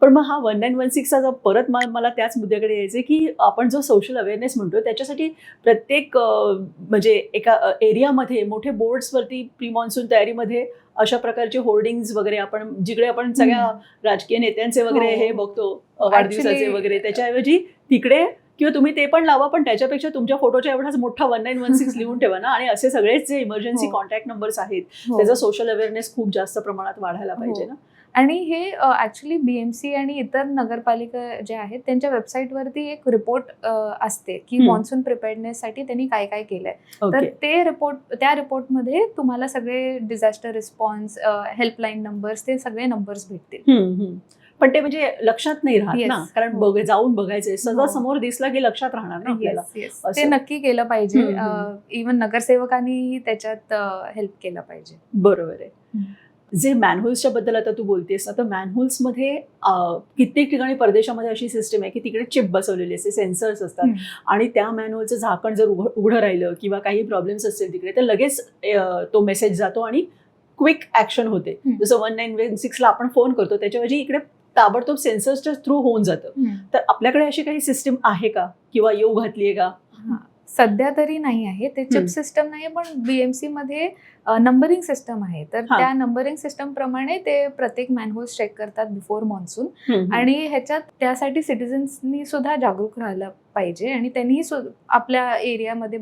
Speaker 1: पण मग हा 1916चा परत मला त्याच मुद्द्याकडे यायचे की आपण जो सोशल अवेअरनेस म्हणतो त्याच्यासाठी प्रत्येक म्हणजे एका एरियामध्ये मोठे बोर्ड्सवरती प्री मॉन्सून तयारीमध्ये अशा प्रकारचे होर्डिंग्स वगैरे आपण जिकडे आपण सगळ्या राजकीय नेत्यांचे वगैरे हे बघतो वाढदिवसाचे वगैरे, त्याच्याऐवजी तिकडे किंवा तुम्ही ते पण लावा, पण त्याच्यापेक्षा तुमच्या फोटोच्या एवढाच मोठा 1916 लिहून ठेवा ना. आणि असे सगळेच जे इमर्जन्सी कॉन्टॅक्ट नंबर्स आहेत त्याचा सोशल अवेअरनेस खूप जास्त प्रमाणात वाढायला पाहिजे ना.
Speaker 2: आणि हे ऍक्च्युली बीएमसी आणि इतर नगरपालिका जे आहेत त्यांच्या वेबसाईटवरती एक रिपोर्ट असते की मॉन्सून प्रिपेअर्डनेससाठी त्यांनी काय काय केलंय. तर त्या रिपोर्टमध्ये तुम्हाला सगळे डिझास्टर रिस्पॉन्स, हेल्पलाईन नंबर्स, ते सगळे नंबर्स भेटतील.
Speaker 1: पण ते म्हणजे लक्षात नाही राहत ना, कारण जाऊन बघायचंय, सगळं समोर दिसलं की लक्षात राहणार ना आपल्याला.
Speaker 2: ते नक्की केलं पाहिजे. इव्हन नगरसेवकांनीही त्याच्यात हेल्प केलं पाहिजे.
Speaker 1: बरोबर आहे. जे मॅनहोल्सच्या बद्दल आता तू बोलतेस ना, तर मॅनहोल्समध्ये कित्येक ठिकाणी परदेशामध्ये अशी सिस्टम आहे की तिकडे चिप बसवलेली असते, सेन्सर्स असतात, आणि त्या मॅनहोलचं झाकण जर उघडं राहिलं किंवा काही प्रॉब्लेम्स असतील तिकडे, तर लगेच तो मेसेज जातो आणि क्विक ऍक्शन होते. जसं 1916 आपण फोन करतो, त्याच्याऐवजी इकडे ताबडतोब सेन्सर्सच्या थ्रू होऊन जातं. तर आपल्याकडे अशी काही सिस्टीम आहे का, किंवा येऊ घातली आहे का?
Speaker 2: सध्या तरी नाही आहे ते चिप सिस्टम नाही, पण बीएमसी मध्ये नंबरिंग सिस्टम आहे. तर त्या नंबरिंग सिस्टम प्रमाणे ते प्रत्येक मॅनहोल्स चेक करतात बिफोर मॉन्सून. आणि ह्याच्यात त्यासाठी सिटिझन्सनी सुद्धा जागरूक राहिलं पाहिजे आणि त्यांनी आपल्या एरियामध्ये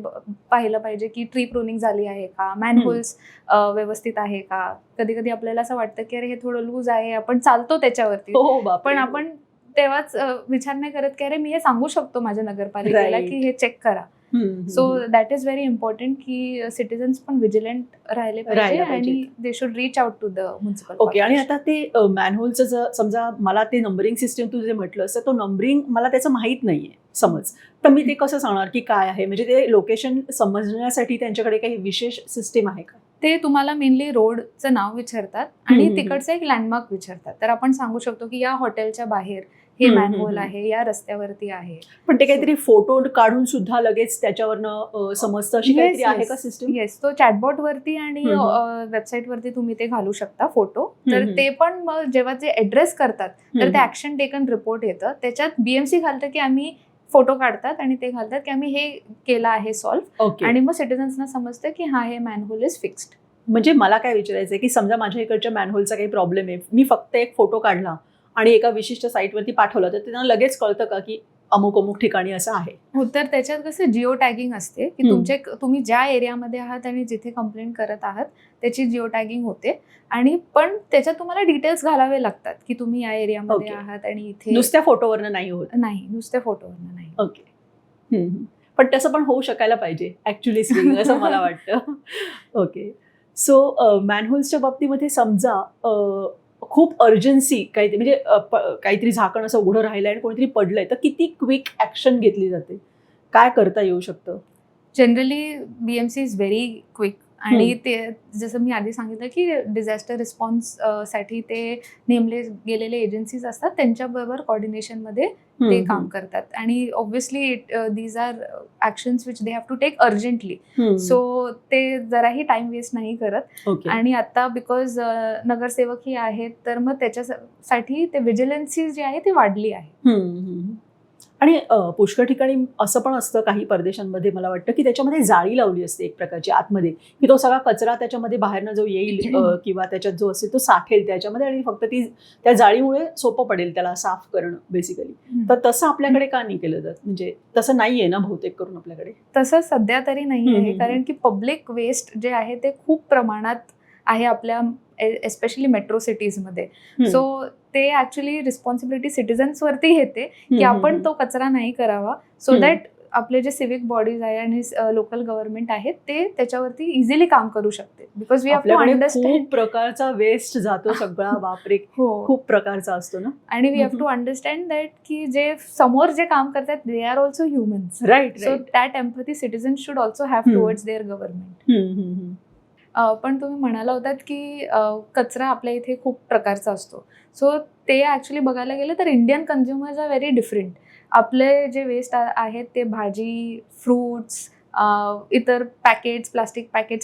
Speaker 2: पाहिलं पाहिजे की ट्री प्रूनिंग झाली आहे का, मॅनहोल्स व्यवस्थित आहे का. कधी कधी आपल्याला असं वाटतं की अरे हे थोडं लूज आहे, आपण चालतो त्याच्यावरती, पण आपण तेव्हाच विचार नाही करत की अरे मी हे सांगू शकतो माझ्या नगरपालिकेला की हे चेक करा. So that is very important की सिटिझन्स पण विजिलंट राहिले पाहिजे आणि they should reach out to the municipal.
Speaker 1: Okay. आणि आता ते मॅनहोलचं जर समजा मला ते नंबरिंग सिस्टम तू जे म्हटलं असं, तो नंबरिंग मला त्याचं माहीत नाहीये समज, तर मी ते कसं सांगणार की काय आहे? म्हणजे ते लोकेशन समजण्यासाठी त्यांच्याकडे काही विशेष सिस्टीम आहे का?
Speaker 2: ते तुम्हाला मेनली रोडचं नाव विचारतात आणि तिकडचं एक लँडमार्क विचारतात. तर आपण सांगू शकतो की या हॉटेलच्या बाहेर हे मॅनहोल आहे, या रस्त्यावरती आहे.
Speaker 1: पण ते काहीतरी फोटो काढून सुद्धा लगेच त्याच्यावरनं समजतं, अशी काहीतरी आहे का सिस्टम?
Speaker 2: येस, तो चॅटबॉट वरती आणि वेबसाईट वरती तुम्ही ते घालू शकता फोटो. तर ते पण जेव्हा ते ऍड्रेस करतात तर ते ऍक्शन टेकन रिपोर्ट येतं. त्याच्यात बीएमसी घालतं की आम्ही फोटो काढतात आणि ते घालतात की आम्ही हे केलं आहे सॉल्व्ह, आणि मग सिटिझन्सना समजतं की हा हे मॅनहोल इज फिक्स्ड.
Speaker 1: म्हणजे मला काय विचारायचं आहे की समजा माझ्या इकडच्या मॅनहोलचा काही प्रॉब्लेम आहे, मी फक्त एक फोटो काढला आणि एका विशिष्ट साईटवरती पाठवलं, तर त्यांना लगेच कळतं का की अमुक अमुक ठिकाणी असं आहे?
Speaker 2: हो, तर त्याच्यात कसं जिओ टॅगिंग असते की तुम्ही ज्या एरियामध्ये आहात आणि जिथे कंप्लेंट करत आहात त्याची जिओ टॅगिंग होते. आणि पण त्याच्यात तुम्हाला डिटेल्स घालावे लागतात की तुम्ही या एरियामध्ये आहात आणि इथे.
Speaker 1: नुसत्या फोटोवरनं नाही होत?
Speaker 2: नाही, नुसत्या फोटोवरनं नाही.
Speaker 1: ओके. पण तसं पण होऊ शकायला पाहिजे ऍक्च्युली स्पीकिंग, असं मला वाटतं. ओके. सो मॅनहोल्सच्या बाबतीमध्ये समजा खूप अर्जन्सी काहीतरी, म्हणजे काहीतरी झाकण असं उघडं राहिलंय आणि कोणीतरी पडलंय, तर किती क्विक ऍक्शन घेतली जाते? काय करता येऊ शकतं?
Speaker 2: Generally BMC is very quick. आणि ते जसं मी आधी सांगितलं की डिझास्टर रिस्पॉन्स साठी ते नेमले गेलेले एजन्सीज असतात, त्यांच्याबरोबर कोऑर्डिनेशनमध्ये ते काम करतात. आणि obviously these are actions which they have to take urgently. So ते जराही टाइम वेस्ट नाही करत. आणि आता बिकॉज नगरसेवकही आहेत, तर मग त्याच्यासाठी ते विजिलन्सी जी आहे ती वाढली आहे.
Speaker 1: आणि पुष्कळ ठिकाणी असं पण असतं काही परदेशांमध्ये, मला वाटतं की त्याच्यामध्ये जाळी लावली असते एक प्रकारची आतमध्ये, की तो सगळा कचरा त्याच्यामध्ये बाहेरनं जो येईल किंवा त्याच्यात जो असेल तो साठेल त्याच्यामध्ये, आणि फक्त त्या जाळीमुळे सोपं पडेल त्याला साफ करणं बेसिकली. तर तसं आपल्याकडे का नाही केलं जात? म्हणजे तसं नाहीये ना बहुतेक करून आपल्याकडे?
Speaker 2: तसं सध्या तरी नाही आहे, कारण की पब्लिक वेस्ट जे आहे ते खूप प्रमाणात आहे आपल्या एस्पेशली मेट्रो सिटीजमध्ये. सो ते ऍक्च्युली रिस्पॉन्सिबिलिटी सिटिझन्सवरती येते की आपण तो कचरा नाही करावा, सो दॅट आपले जे सिव्हिक बॉडीज आहे आणि लोकल गव्हर्नमेंट आहेत ते त्याच्यावरती इझिली काम करू शकते. Because we have to understand
Speaker 1: खूप प्रकारचा वेस्ट जातो सगळा, बापरे, खूप प्रकारचा असतो ना.
Speaker 2: आणि we have to understand that की जे समोर जे काम करतात they are also humans,
Speaker 1: right.
Speaker 2: So that empathy citizens should also have towards their government. पण तुम्ही म्हणाला होतात की कचरा आपल्या इथे खूप प्रकारचा असतो. सो ते ऍक्च्युली बघायला गेलं तर Indian consumers are very different. आपले जे वेस्ट आहेत ते भाजी, फ्रुट्स, इतर पॅकेट्स,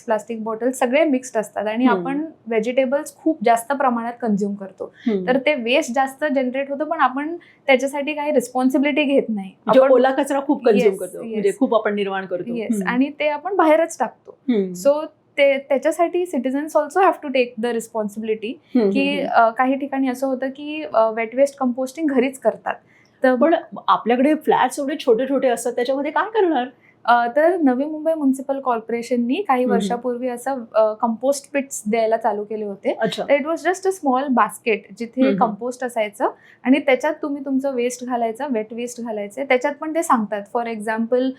Speaker 2: प्लास्टिक बॉटल्स सगळे मिक्स्ड असतात. आणि आपण व्हेजिटेबल्स खूप जास्त प्रमाणात कन्झ्युम करतो, तर ते वेस्ट जास्त जनरेट होतं, पण आपण त्याच्यासाठी काही रिस्पॉन्सिबिलिटी घेत नाही.
Speaker 1: आपण ओला कचरा खूप कन्झ्युम करतो, म्हणजे खूप आपण निर्माण करतो.
Speaker 2: येस, आणि ते आपण बाहेरच टाकतो. सो त्याच्यासाठी citizens also have to take the responsibility. की काही ठिकाणी असं होतं की वेट वेस्ट कंपोस्टिंग घरीच करतात,
Speaker 1: पण आपल्याकडे फ्लॅट्स एवढे छोटे छोटे असतात, त्याच्यामध्ये काय करणार?
Speaker 2: तर नवी मुंबई म्युन्सिपल कॉर्पोरेशननी काही वर्षापूर्वी असं कंपोस्ट पिट्स द्यायला चालू केले होते. तर it was just a small basket जिथे कंपोस्ट असायचं आणि त्याच्यात तुम्ही तुमचं वेस्ट घालायचं, वेट वेस्ट घालायचं. त्याच्यात पण ते सांगतात, फॉर एक्झाम्पल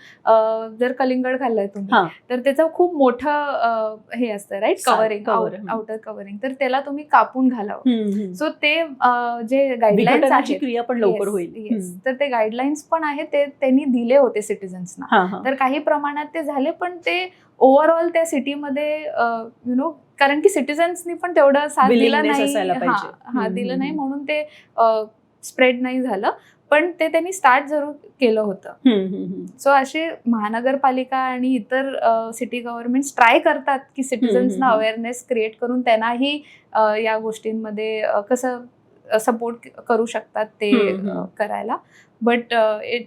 Speaker 2: जर कलिंगड खाल्लंय तुम्ही तर त्याचं खूप मोठं हे असतं राईट, कव्हरिंग, आउटर कव्हरिंग, तर त्याला तुम्ही कापून घालावं. सो ते जे गाईडलाईन्स आहेत
Speaker 1: क्रिया पण लवकर होईल.
Speaker 2: तर ते गाईडलाईन्स पण आहे ते त्यांनी दिले होते सिटिझन्सना. तर काही प्रमाणात ते झाले, पण ते ओव्हरऑल त्या सिटीमध्ये कारण की सिटिझन्सनी पण तेवढं साथ दिला नाही, दिलं नाही म्हणून ते स्प्रेड नाही झालं, पण ते त्यांनी स्टार्ट जरूर केलं होतं. सो असे महानगरपालिका आणि इतर सिटी गव्हर्नमेंट्स ट्राय करतात की सिटिझन्सना अवेअरनेस क्रिएट करून त्यांनाही या गोष्टींमध्ये कसं सपोर्ट करू शकतात ते करायला. But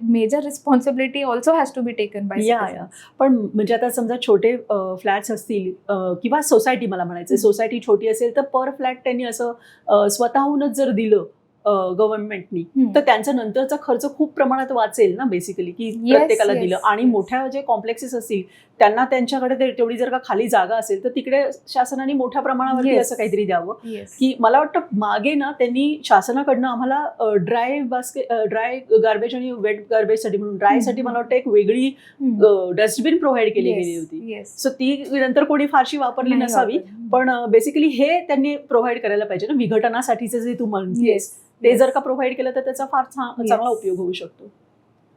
Speaker 2: major responsibility also has to be taken by.
Speaker 1: पण म्हणजे आता समजा छोटे फ्लॅट्स असतील किंवा सोसायटी, मला म्हणायचं सोसायटी छोटी असेल तर पर फ्लॅट त्यांनी असं स्वतःहूनच जर दिलं गव्हर्नमेंटनी, तर त्यांचा नंतरचा खर्च खूप प्रमाणात वाचेल ना बेसिकली, की प्रत्येकाला दिलं. आणि मोठ्या जे कॉम्प्लेक्सेस असतील त्यांना त्यांच्याकडे तेवढी जर का खाली जागा असेल तर तिकडे शासनाने मोठ्या प्रमाणावरती असं काहीतरी द्यावं. की मला वाटतं मागे ना त्यांनी शासनाकडनं आम्हाला ड्राय गार्बेज आणि वेट गार्बेजसाठी म्हणून ड्रायसाठी मला वाटतं एक वेगळी डस्टबिन प्रोव्हाइड केली गेली होती. सो ती नंतर कोणी फारशी वापरली नसावी, पण बेसिकली हे त्यांनी प्रोव्हाइड करायला पाहिजे ना, विघटनासाठीचं जे तू म्हणतेस ते जर का प्रोव्हाइड केलं तर त्याचा फार चांगला उपयोग होऊ शकतो.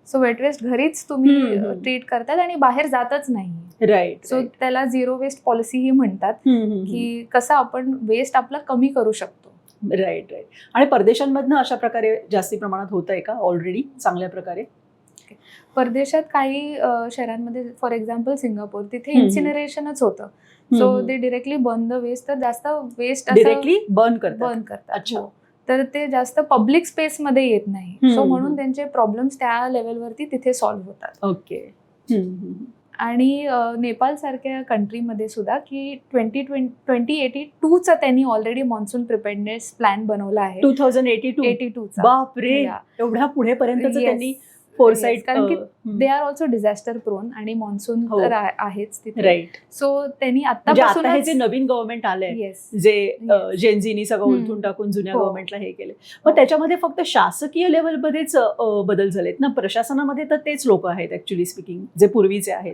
Speaker 2: सो वेट वेस्ट घरीच तुम्ही ट्रीट करतात आणि बाहेर जातच नाही.
Speaker 1: राईट.
Speaker 2: सो त्याला झिरो वेस्ट पॉलिसीही म्हणतात, की कसं आपण वेस्ट आपला कमी करू शकतो.
Speaker 1: राईट. आणि परदेशांमधनं अशा प्रकारे जास्ती प्रमाणात होत आहे का ऑलरेडी चांगल्या प्रकारे?
Speaker 2: परदेशात काही शहरांमध्ये, फॉर एक्झाम्पल सिंगापूर, तिथे इन्सिनरेशनच होतं. सो ते डिरेक्टली बर्न द वेस्ट, तर जास्त वेस्ट
Speaker 1: डिरेक्टली बर्न करतात.
Speaker 2: अच्छा. तर ते जास्त पब्लिक स्पेस मध्ये येत नाही. सो म्हणून त्यांचे प्रॉब्लेम्स त्या लेवलवरती तिथे सॉल्व्ह होतात.
Speaker 1: ओके.
Speaker 2: आणि नेपाळ सारख्या कंट्रीमध्ये सुद्धा की 2082चा त्यांनी ऑलरेडी मॉन्सून प्रिपेअर्डनेस प्लॅन बनवला आहे.
Speaker 1: 2082चा. बापरे, एवढ्या पुढेपर्यंतच त्यांनी फोरसाइट,
Speaker 2: कारण की they are also disaster prone आणि मॉन्सून तर आहेच तिथे.
Speaker 1: राईट.
Speaker 2: सो त्यांनी आतापासून
Speaker 1: हे जे नवीन गव्हर्नमेंट आलंय, जे जेनझीनी सगळं उलथून टाकून जुन्या गव्हर्नमेंटला हे केले, पण त्याच्यामध्ये फक्त शासकीय लेवलमध्येच बदल झालेत ना, प्रशासनामध्ये तर तेच लोक आहेत ऍक्च्युअली स्पीकिंग जे पूर्वीचे आहेत.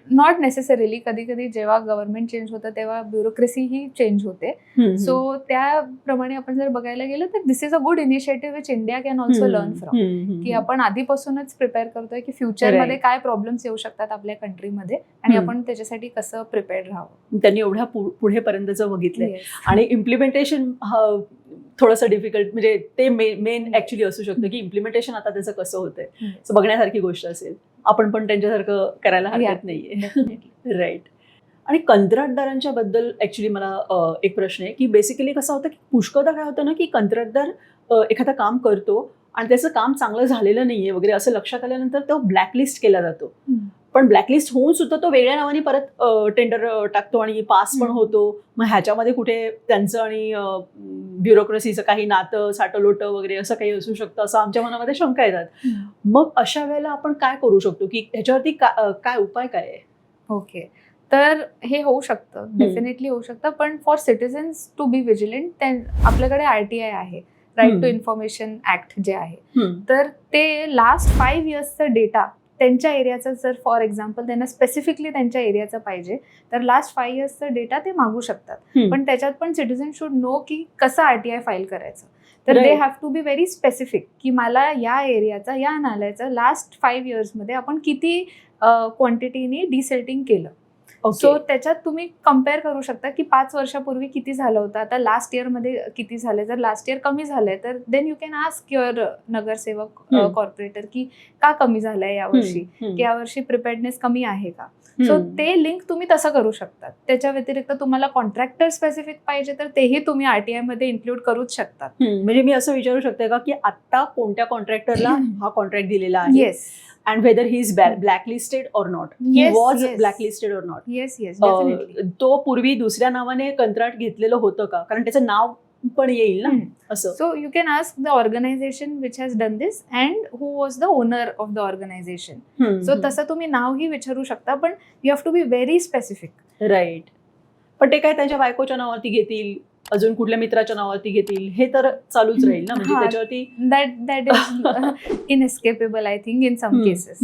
Speaker 2: Not necessarily. कधी कधी जेव्हा गव्हर्नमेंट चेंज होतं तेव्हा ब्युरोक्रेसी ही चेंज होते. सो त्याप्रमाणे आपण जर बघायला गेलं तर this is a good initiative which India can also learn from. की आपण आधीपासूनच प्रिपेअर करतोय की फ्युचरमध्ये काय प्रॉब्लेम्स येऊ शकतात आपल्या कंट्रीमध्ये आणि आपण त्याच्यासाठी कसं प्रिपेअर्ड राहावं.
Speaker 1: त्यांनी एवढ्या पुढेपर्यंतचं बघितलंय. आणि इम्प्लिमेंटेशन थोडंसं डिफिकल्ट, म्हणजे ते मेन ऍक्च्युली असू शकतं की इम्प्लिमेंटेशन आता त्याचं कसं होतंय, बघण्यासारखी गोष्ट असेल. आपण पण त्यांच्यासारखं करायला हरकत नाहीये. राईट. आणि कंत्राटदारांच्या बद्दल ऍक्च्युली मला एक प्रश्न आहे की बेसिकली कसं होतं की पुष्कळदा काय होतं ना की कंत्राटदार एखादं काम करतो आणि त्याचं काम चांगलं झालेलं नाहीये वगैरे असं लक्षात आल्यानंतर तो ब्लॅकलिस्ट केला जातो. पण ब्लॅकलिस्ट होऊन सुद्धा तो वेगळ्या नावाने परत टेंडर टाकतो आणि पास पण होतो. मग ह्याच्यामध्ये कुठे त्यांचं आणि ब्युरोक्रेसीचं काही नातं साटलोटं वगैरे असं काही असू शकतं असं आमच्या मनामध्ये शंका येतात. मग अशा वेळेला आपण काय करू शकतो की ह्याच्यावरती काय उपाय काय आहे?
Speaker 2: ओके. तर हे होऊ शकतं, डेफिनेटली होऊ शकतं, पण for citizens to be vigilant आपल्याकडे RTI आहे, राईट टू इन्फॉर्मेशन ऍक्ट जे आहे. तर ते लास्ट 5 yearsचं डेटा त्यांच्या एरियाचं, जर फॉर एक्झाम्पल त्यांना स्पेसिफिकली त्यांच्या एरियाचं पाहिजे तर लास्ट 5 yearsचं डेटा ते मागू शकतात. पण त्याच्यात पण सिटिझन शुड नो की कसं RTI फाईल करायचं. तर they have to be very specific की मला या एरियाचा, या नाल्याचं लास्ट 5 yearsमध्ये आपण किती क्वांटिटीने डिसेल्टिंग केलं. सो त्याच्यात तुम्ही कम्पेअर करू शकता की 5 वर्षापूर्वी किती झालं होतं, आता लास्ट इयरमध्ये किती झालंय. जर लास्ट इयर कमी झालंय तर then you can ask your नगरसेवक कॉर्पोरेटर की का कमी झालंय यावर्षी, की यावर्षी प्रिपेअर्डनेस कमी आहे का. सो ते लिंक तुम्ही तसं करू शकता. त्याच्या व्यतिरिक्त तुम्हाला कॉन्ट्रॅक्टर स्पेसिफिक पाहिजे तर तेही तुम्ही RTI मध्ये इन्क्लूड करूच शकता.
Speaker 1: म्हणजे मी असं विचारू शकते का की आता कोणत्या कॉन्ट्रॅक्टरला हा कॉन्ट्रॅक्ट दिलेला आहे?
Speaker 2: Yes.
Speaker 1: And whether he is blacklisted or not. He was blacklisted or not.
Speaker 2: Yes, definitely.
Speaker 1: तो पूर्वी दुसऱ्या नावाने कंत्राट घेतलेलं होतं का? कारण त्याचं नाव पण येईल ना असं.
Speaker 2: So you can ask the organisation which has done this and who was the owner of the organisation. So तसं तुम्ही नावही विचारू शकता, पण you have to be very specific.
Speaker 1: Right. पण ते काय त्यांच्या बायकोच्या नावावरती घेतील, अजून कुठल्या मित्राच्या नावावरती घेतील, हे तर चालूच राहील ना. म्हणजे त्याच्यावरती
Speaker 2: that is inescapable I think in some cases.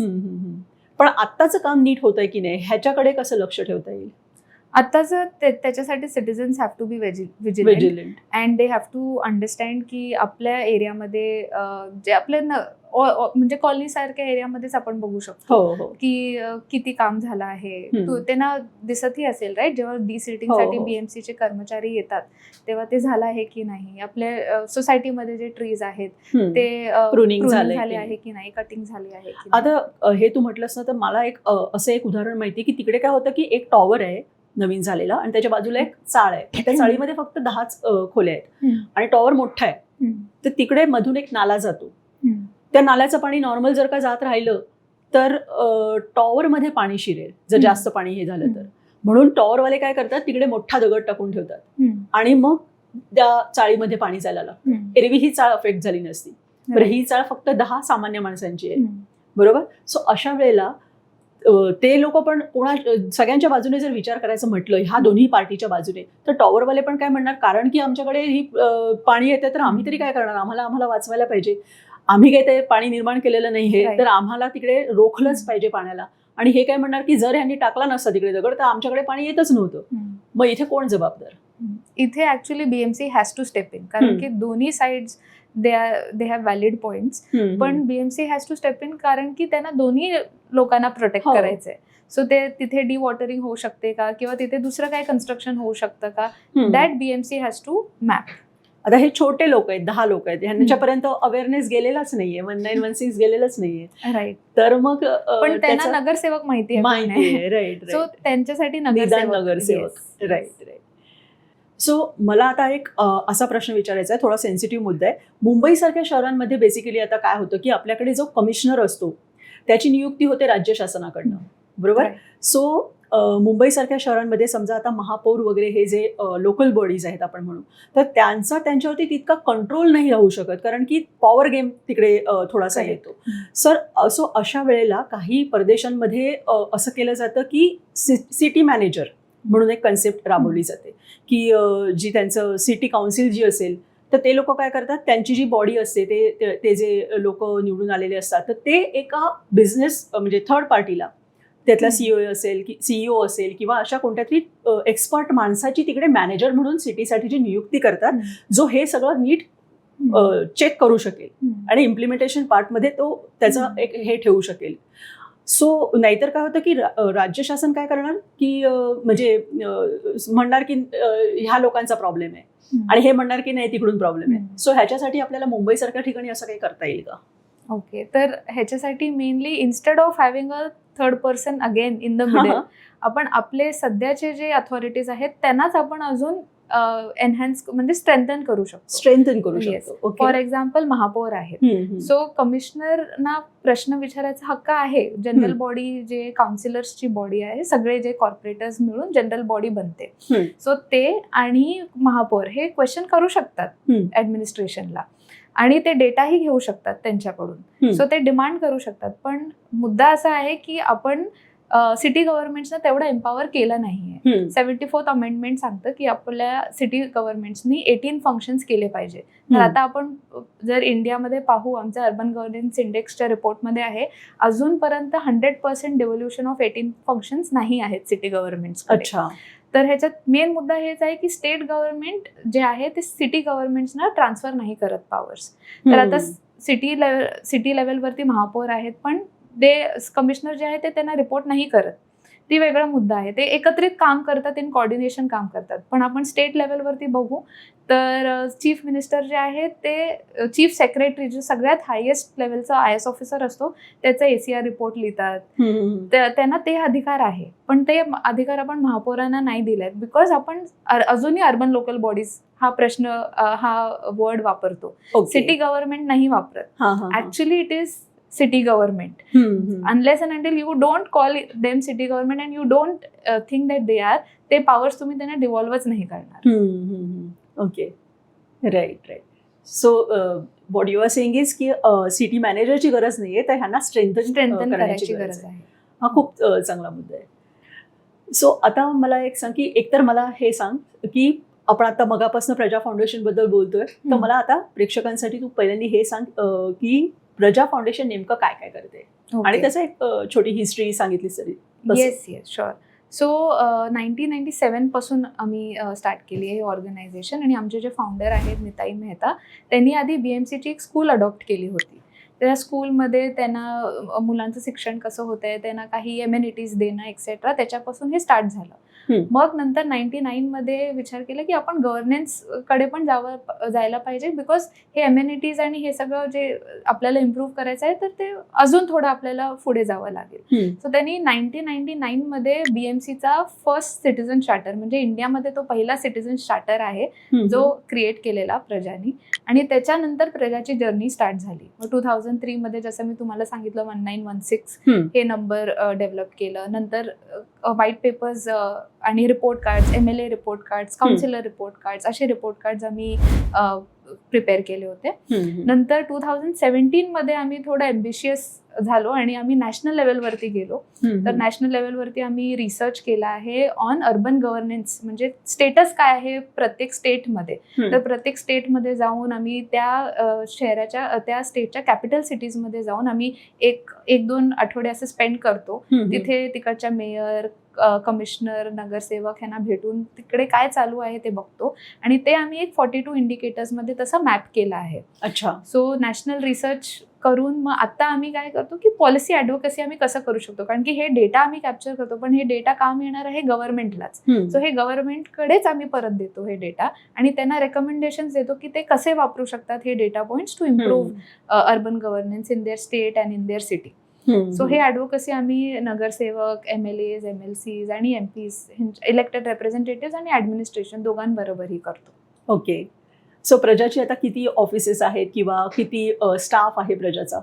Speaker 1: पण आत्ताचं काम नीट होतंय की नाही ह्याच्याकडे कसं लक्ष ठेवता येईल?
Speaker 2: आताच त्याच्यासाठी citizens have to be vigilant and they have to understand की आपल्या एरियामध्ये जे आपल्या म्हणजे कॉलनी सारख्या एरियामध्येच आपण बघू शकतो की किती काम झालं आहे. त्यांना दिसतही असेल राईट, जेव्हा डिसिटिंग साठी बीएमसीचे कर्मचारी येतात तेव्हा ते झालं आहे की नाही, आपल्या सोसायटीमध्ये जे ट्रीज आहेत ते प्रूनिंग झाले आहे की नाही, कटिंग झाली आहे की नाही.
Speaker 1: आता हे तू म्हटलंस ना, तर मला असं एक उदाहरण माहिती की तिकडे काय होतं की एक टॉवर आहे नवीन झालेला आणि त्याच्या बाजूला एक चाळ आहे. त्या चाळीमध्ये फक्त 10च खोल्या आहेत आणि टॉवर मोठा आहे. तर तिकडे मधून एक नाला जातो. त्या नाल्याचं पाणी नॉर्मल जर का जात राहिलं तर टॉवरमध्ये पाणी शिरेल जर जास्त पाणी हे झालं तर. म्हणून टॉवरवाले काय करतात, तिकडे मोठा दगड टाकून ठेवतात आणि मग त्या चाळीमध्ये पाणी जायला लागतं. एरवी ही चाळ अफेक्ट झाली नसती, तर ही चाळ फक्त 10 सामान्य माणसांची आहे, बरोबर. सो अशा वेळेला ते लोक पण सगळ्यांच्या बाजूने जर विचार करायचं म्हटलं, ह्या दोन्ही पार्टीच्या बाजूने, तर टॉवरवाले पण काय म्हणणार, कारण की आमच्याकडे ही पाणी येते तर आम्ही तरी काय करणार, आम्हाला वाचवायला पाहिजे, आम्ही काही ते पाणी निर्माण केलेलं नाही हे, तर आम्हाला तिकडे रोखलंच पाहिजे पाण्याला. आणि हे काय म्हणणार की जर ह्यांनी टाकला नसता तिकडे दगड तर आमच्याकडे पाणी येतच नव्हतं. मग इथे कोण जबाबदार?
Speaker 2: इथे actually BMC has to step in, कारण की दोन्ही sides they have valid points, पण BMC has to step in कारण की त्यांना दोन्ही लोकांना प्रोटेक्ट करायचंय. सो ते तिथे डिवॉटरिंग होऊ शकते का किंवा तिथे दुसरं काय कन्स्ट्रक्शन होऊ शकतं का, that BMC has to map.
Speaker 1: आता हे छोटे लोक आहेत, 10 लोक आहेत, ह्यांच्यापर्यंत अवेअरनेस गेलेलाच नाहीये, 1916 गेलेलंच नाहीये.
Speaker 2: राईट.
Speaker 1: तर मग
Speaker 2: पण त्यांना नगरसेवक माहिती आहे.
Speaker 1: राईट.
Speaker 2: सो त्यांच्यासाठी नगरसेवक.
Speaker 1: राईट. सो मला आता एक असा प्रश्न विचारायचा आहे, थोडा सेन्सिटिव्ह मुद्दा आहे. मुंबईसारख्या शहरांमध्ये बेसिकली आता काय होतं की आपल्याकडे जो कमिशनर असतो त्याची नियुक्ती होते राज्य शासनाकडनं, बरोबर. सो मुंबईसारख्या शहरांमध्ये समजा आता महापौर वगैरे हे जे लोकल बॉडीज आहेत आपण म्हणू, तर त्यांच्यावरती तितका कंट्रोल नाही राहू शकत, कारण की पॉवर गेम तिकडे थोडासा येतो. सो अशा वेळेला काही प्रदेशांमध्ये असं केलं जातं की सिटी मॅनेजर म्हणून एक कन्सेप्ट राबवली जाते की जी त्यांचं सिटी काउन्सिल जी असेल तर ते लोक काय करतात, त्यांची जी बॉडी असते ते जे लोक निवडून आलेले असतात तर ते एका बिझनेस म्हणजे थर्ड पार्टीला, त्यातला सीईओ असेल किंवा अशा कोणत्या तरी एक्सपर्ट माणसाची तिकडे मॅनेजर म्हणून सिटीसाठी जी नियुक्ती करतात, जो हे सगळं नीट चेक करू शकेल आणि इम्प्लिमेंटेशन पार्टमध्ये तो त्याचा एक हे ठेवू शकेल. सो नाहीतर काय होतं की राज्य शासन काय करणार की म्हणजे म्हणणार की ह्या लोकांचा प्रॉब्लेम आहे आणि हे म्हणणार की नाही तिकडून प्रॉब्लेम आहे. सो ह्याच्यासाठी आपल्याला मुंबईसारख्या ठिकाणी असं काही करता येईल का?
Speaker 2: ओके, तर ह्याच्यासाठी mainly instead of having a third person again in the middle, आपण आपले सध्याचे जे अथॉरिटीज आहेत त्यांनाच आपण अजून एनहान्स म्हणजे स्ट्रेंथन करू शकतो. फॉर एक्झाम्पल महापौर आहेत, सो कमिशनरना प्रश्न विचारायचा हक्क आहे. जनरल बॉडी जे काउन्सिलर्सची बॉडी आहे, सगळे जे कॉर्पोरेटर्स मिळून जनरल बॉडी बनते, सो ते आणि महापौर हे क्वेश्चन करू शकतात ऍडमिनिस्ट्रेशनला आणि ते डेटाही घेऊ शकतात त्यांच्याकडून. सो ते डिमांड करू शकतात. पण मुद्दा असा आहे की आपण सिटी गव्हर्नमेंट्सनं तेवढं एम्पॉवर केलं नाहीये. 74th अमेंडमेंट सांगतं की आपल्या सिटी गव्हर्नमेंट्सनी 18 फंक्शन्स केले पाहिजे. तर आता आपण जर इंडियामध्ये पाहू, आमच्या अर्बन गव्हर्नन्स इंडेक्सच्या रिपोर्टमध्ये आहे, अजूनपर्यंत 100% डेव्होल्युशन ऑफ 18 फंक्शन्स नाही आहेत सिटी गव्हर्नमेंट्सकडे. तर ह्याच्यात मेन मुद्दा हेच आहे की स्टेट गव्हर्नमेंट जे आहे ते सिटी गव्हर्नमेंट्सना ट्रान्सफर नाही करत पॉवर्स. तर आता सिटी लेवलवरती महापौर आहेत, पण ते कमिशनर जे आहे ते त्यांना रिपोर्ट नाही करत. ती वेगळा मुद्दा आहे. ते एकत्रित काम करतात, इन कॉर्डिनेशन काम करतात. पण आपण स्टेट लेवलवरती बघू तर चीफ मिनिस्टर जे आहेत ते चीफ सेक्रेटरी, जो सगळ्यात हायेस्ट लेवलचा IS ऑफिसर असतो, त्याचा ACR रिपोर्ट लिहितात. त्यांना ते अधिकार आहे, पण ते अधिकार आपण महापौरांना नाही दिलेत बिकॉज आपण अजूनही अर्बन लोकल बॉडीज हा प्रश्न हा वर्ड वापरतो. सिटी गव्हर्नमेंट नाही वापरत. Actually it is city government. Unless and until you don't call them city government and you don't think that they are, ते powers तुम्ही त्यांना devolveच नाही करणार.
Speaker 1: Okay. Right. So what you are saying is की city मॅनेजरची गरज नाहीये, तर ह्यांना स्ट्रेंथन
Speaker 2: स्ट्रेंथन
Speaker 1: करण्याची
Speaker 2: करायची
Speaker 1: गरज
Speaker 2: गरज
Speaker 1: आहे.
Speaker 2: आहे.
Speaker 1: हा खूप चांगला मुद्दा आहे. सो आता मला एक सांग की एकतर मला हे सांग की आपण आता मगापासून प्रजा फाउंडेशन बद्दल बोलतोय, तर मला आता प्रेक्षकांसाठी तू पहिल्यांदा हे सांग की प्रजा फाउंडेशन नेमकं काय काय करते आणि त्याचं एक छोटी हिस्ट्री सांगितली तरी.
Speaker 2: Yes sure. सो 1997 पासून आम्ही स्टार्ट केली आहे ही ऑर्गनायझेशन. आणि आमचे जे फाउंडर आहेत निताई मेहता, त्यांनी आधी BMCची एक स्कूल अडॉप्ट केली होती. त्या स्कूलमध्ये त्यांना मुलांचं शिक्षण कसं होतंय, त्यांना काही एम्युनिटीज देणं एक्सेट्रा, त्याच्यापासून हे स्टार्ट झालं. मग नंतर 99 मध्ये विचार केला की आपण गव्हर्नन्सकडे पण जायला पाहिजे, बिकॉज हे एम्युनिटीज आणि हे सगळं जे आपल्याला इम्प्रूव्ह करायचं आहे, तर ते अजून थोडं आपल्याला पुढे जावं लागेल. सो त्यांनी 1999 मध्ये BMCचा फर्स्ट सिटीझन चार्टर, म्हणजे इंडियामध्ये तो पहिला सिटीझन चार्टर आहे जो क्रिएट केलेला प्रजानी. आणि त्याच्यानंतर प्रजाची जर्नी स्टार्ट झाली. मग 2003 मध्ये जसं मी तुम्हाला सांगितलं 1916 हे नंबर डेव्हलप केलं. नंतर व्हाईट पेपर्स आणि report cards, MLA report cards, counsellor report cards, असे रिपोर्ट कार्ड्स आम्ही प्रिपेअर केले होते. नंतर 2017 मध्ये आम्ही थोडं एम्बिशियस झालो आणि आम्ही नॅशनल लेवलवरती गेलो. तर नॅशनल लेवलवरती आम्ही रिसर्च केला आहे ऑन अर्बन गव्हर्नन्स, म्हणजे स्टेटस काय आहे प्रत्येक स्टेटमध्ये. तर प्रत्येक स्टेटमध्ये जाऊन आम्ही त्या शहराच्या, त्या स्टेटच्या कॅपिटल सिटीजमध्ये जाऊन आम्ही एक दोन आठवडे असं स्पेंड करतो. तिथे तिकडच्या मेयर, कमिशनर, नगरसेवक यांना भेटून तिकडे काय चालू आहे ते बघतो. आणि ते आम्ही एक 42 इंडिकेटर्समध्ये तसं मॅप केलं आहे.
Speaker 1: अच्छा.
Speaker 2: सो नॅशनल रिसर्च करून मग आता आम्ही काय करतो की पॉलिसी ॲडव्होकसी आम्ही कसं करू शकतो, कारण की हे डेटा आम्ही कॅप्चर करतो, पण हे डेटा काम येणार आहे गव्हर्नमेंटलाच. सो हे गव्हर्नमेंटकडेच आम्ही परत देतो हे डेटा आणि त्यांना रेकमेंडेशन्स देतो की ते कसे वापरू शकतात हे data points to improve urban governance in their state and in their city. So हे ॲडव्होकसी आम्ही नगरसेवक, MLAs, MLCs आणि MPs, इलेक्टेड रेप्रेझेंटेटिव्ह आणि ॲडमिनिस्ट्रेशन दोघांबरोबरही करतो.
Speaker 1: ओके. सो प्रजाची आता किती ऑफिसेस आहेत किंवा किती स्टाफ आहे प्रजाचा?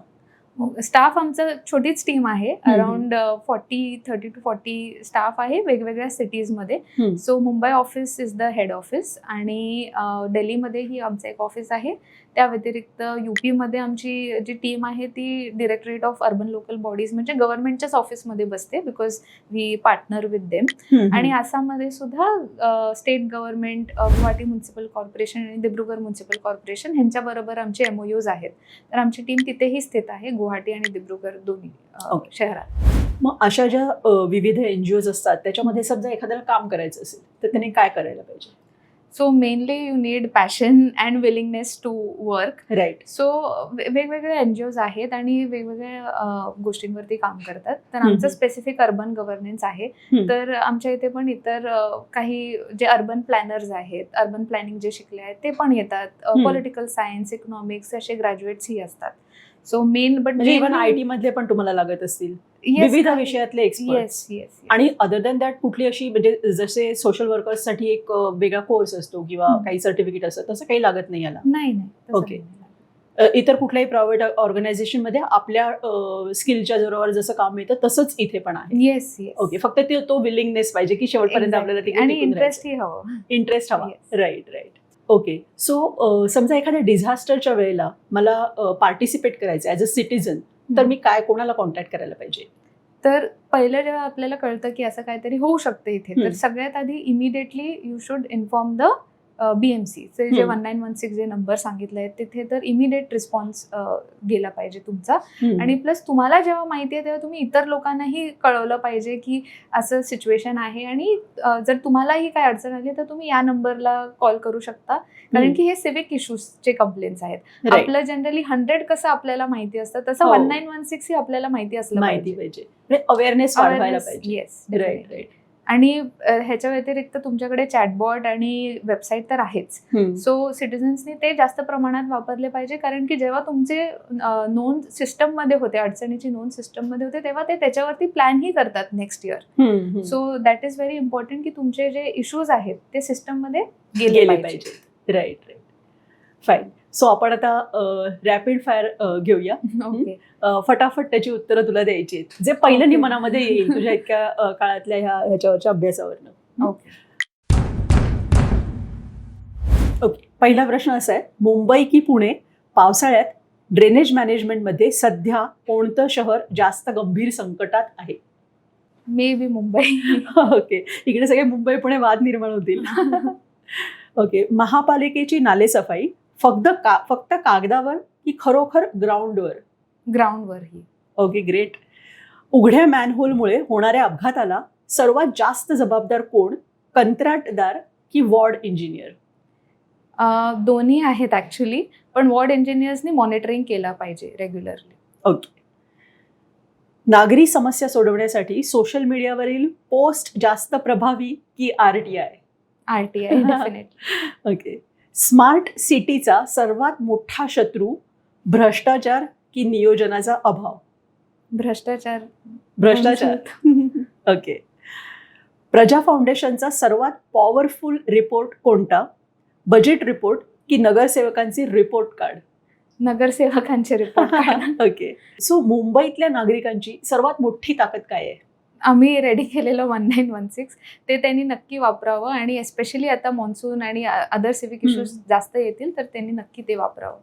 Speaker 2: स्टाफ आमचं छोटीच टीम आहे. अराउंड 30 to 40 स्टाफ आहे वेगवेगळ्या सिटीजमध्ये. So Mumbai office is the head office आणि दिल्लीमध्येही आमचं एक ऑफिस आहे. त्या व्यतिरिक्त UP मध्ये आमची जी टीम आहे ती directorate of urban local bodies, म्हणजे गव्हर्नमेंटच्याच ऑफिसमध्ये बसते, because we partner with them. आणि आसाममध्ये सुद्धा state government, Guwahati municipal corporation आणि दिब्रुगड म्युन्सिपल कॉर्पोरेशन ह्यांच्याबरोबर आमचे MOUs आहेत. तर आमची टीम तिथेही स्थित आहे, गुवाहाटी आणि दिब्रुगड दोन्ही शहरात.
Speaker 1: मग अशा ज्या विविध NGOs असतात त्याच्यामध्ये समजा एखाद्याला काम करायचं असेल तर त्यांनी काय करायला पाहिजे?
Speaker 2: So mainly you need passion and willingness to work.
Speaker 1: Right.
Speaker 2: So वेगवेगळे NGOs आहेत आणि वेगवेगळ्या गोष्टींवरती काम करतात. तर आमचं स्पेसिफिक अर्बन गव्हर्नन्स आहे. तर आमच्या इथे पण इतर काही जे अर्बन प्लॅनर्स आहेत, अर्बन प्लॅनिंग जे शिकले आहेत ते पण येतात. पॉलिटिकल सायन्स, इकॉनॉमिक्स असे ग्रॅज्युएट्सही असतात. So men but
Speaker 1: even IT मधले पण तुम्हाला लागत असतील विविध विषयातले एक्सपर्ट्स. आणि अदर दॅन दॅट कुठली अशी, म्हणजे जसे सोशल वर्कर्ससाठी एक वेगळा कोर्स असतो किंवा काही सर्टिफिकेट असतं, तसं काही लागत नाही याला?
Speaker 2: नाही.
Speaker 1: ओके. इतर कुठल्याही प्रायव्हेट ऑर्गनायझेशन मध्ये आपल्या स्किलच्या जोरावर जसं काम मिळतं तसंच इथे पण आहे?
Speaker 2: येस.
Speaker 1: ओके. फक्त तो विलिंगनेस पाहिजे की शेवटपर्यंत आपल्याला
Speaker 2: आणि इंटरेस्ट
Speaker 1: हवा. राईट. ओके. सो समजा एखाद्या डिझास्टरच्या वेळेला मला पार्टिसिपेट करायचं ॲज अ सिटीझन, तर मी कोणाला कॉन्टॅक्ट करायला पाहिजे?
Speaker 2: तर पहिलं जेव्हा आपल्याला कळतं की असं काहीतरी होऊ शकतं इथे, तर सगळ्यात आधी immediately you should inform the BMC. जे 1916 जे नंबर सांगितले आहेत तिथे तर इमिडिएट रिस्पॉन्स गेला पाहिजे तुमचा. आणि प्लस तुम्हाला जेव्हा माहिती आहे तेव्हा तुम्ही इतर लोकांनाही कळवलं पाहिजे की असं सिच्युएशन आहे. आणि जर तुम्हालाही काय अडचण आली तर तुम्ही या नंबरला कॉल करू शकता, कारण की हे सिव्हिक इश्यूजचे कंप्लेंट्स आहेत. आपलं जनरली 100 कसं आपल्याला माहिती असतं, तसं 1916 ही आपल्याला माहिती असलं पाहिजे.
Speaker 1: अवेअरनेस वाढवायला पाहिजे.
Speaker 2: येस. राईट. आणि ह्याच्या व्यतिरिक्त तुमच्याकडे चॅटबॉट आणि वेबसाईट तर आहेच. सो सिटिझन्सनी ते जास्त प्रमाणात वापरले पाहिजे, कारण की जेव्हा तुमचे नोंद सिस्टममध्ये होते, अडचणीची नोंद सिस्टममध्ये होते, तेव्हा ते त्याच्यावरती प्लॅनही करतात next year. So that is very important की तुमचे जे इश्यूज आहेत ते सिस्टममध्ये गेले पाहिजे.
Speaker 1: राईट. फाईन. सो आपण आता रॅपिड फायर घेऊया.
Speaker 2: ओके.
Speaker 1: फटाफट त्याची उत्तरं तुला द्यायची आहेत, जे पहिल्यांदा मनामध्ये येईल तुझ्या इतक्या काळातल्या ह्याच्यावरच्या अभ्यासावरनं.
Speaker 2: ओके.
Speaker 1: ओके, पहिला प्रश्न असा आहे, मुंबई की पुणे पावसाळ्यात ड्रेनेज मॅनेजमेंटमध्ये सध्या कोणतं शहर जास्त गंभीर संकटात आहे?
Speaker 2: May be Mumbai.
Speaker 1: ओके, इकडे सगळे मुंबई पुणे वाद निर्माण होतील. ओके, महापालिकेची नालेसफाई फक्त कागदावर की खरोखर ग्राउंडवर?
Speaker 2: ग्राउंडवर ही.
Speaker 1: Okay, great. उघड्या मॅनहोलमुळे होणाऱ्या अपघाताला सर्वात जास्त जबाबदार कोण, कंत्राटदार की वॉर्ड इंजिनियर?
Speaker 2: दोन्ही आहेत ॲक्च्युली, पण वॉर्ड इंजिनियर्सनी मॉनिटरिंग केला पाहिजे रेग्युलरली.
Speaker 1: ओके. नागरी समस्या सोडवण्यासाठी सोशल मीडियावरील पोस्ट जास्त प्रभावी की RTI?
Speaker 2: RTI definitely.
Speaker 1: Okay. Smart सिटीचा सर्वात मोठा शत्रू भ्रष्टाचार की नियोजनाचा अभाव?
Speaker 2: भ्रष्टाचार.
Speaker 1: ओके. प्रजा फाउंडेशनचा सर्वात पॉवरफुल रिपोर्ट कोणता, बजेट रिपोर्ट की नगरसेवकांचे रिपोर्ट कार्ड?
Speaker 2: नगरसेवकांचे रिपोर्ट.
Speaker 1: ओके. सो मुंबईतल्या नागरिकांची सर्वात मोठी ताकद काय आहे?
Speaker 2: आम्ही रेडी केलेलं 1916 ते त्यांनी नक्की वापरावं, आणि एस्पेशली आता मॉन्सून आणि अदर सिव्हिक इश्यूज जास्त येतील तर त्यांनी नक्की ते वापरावं.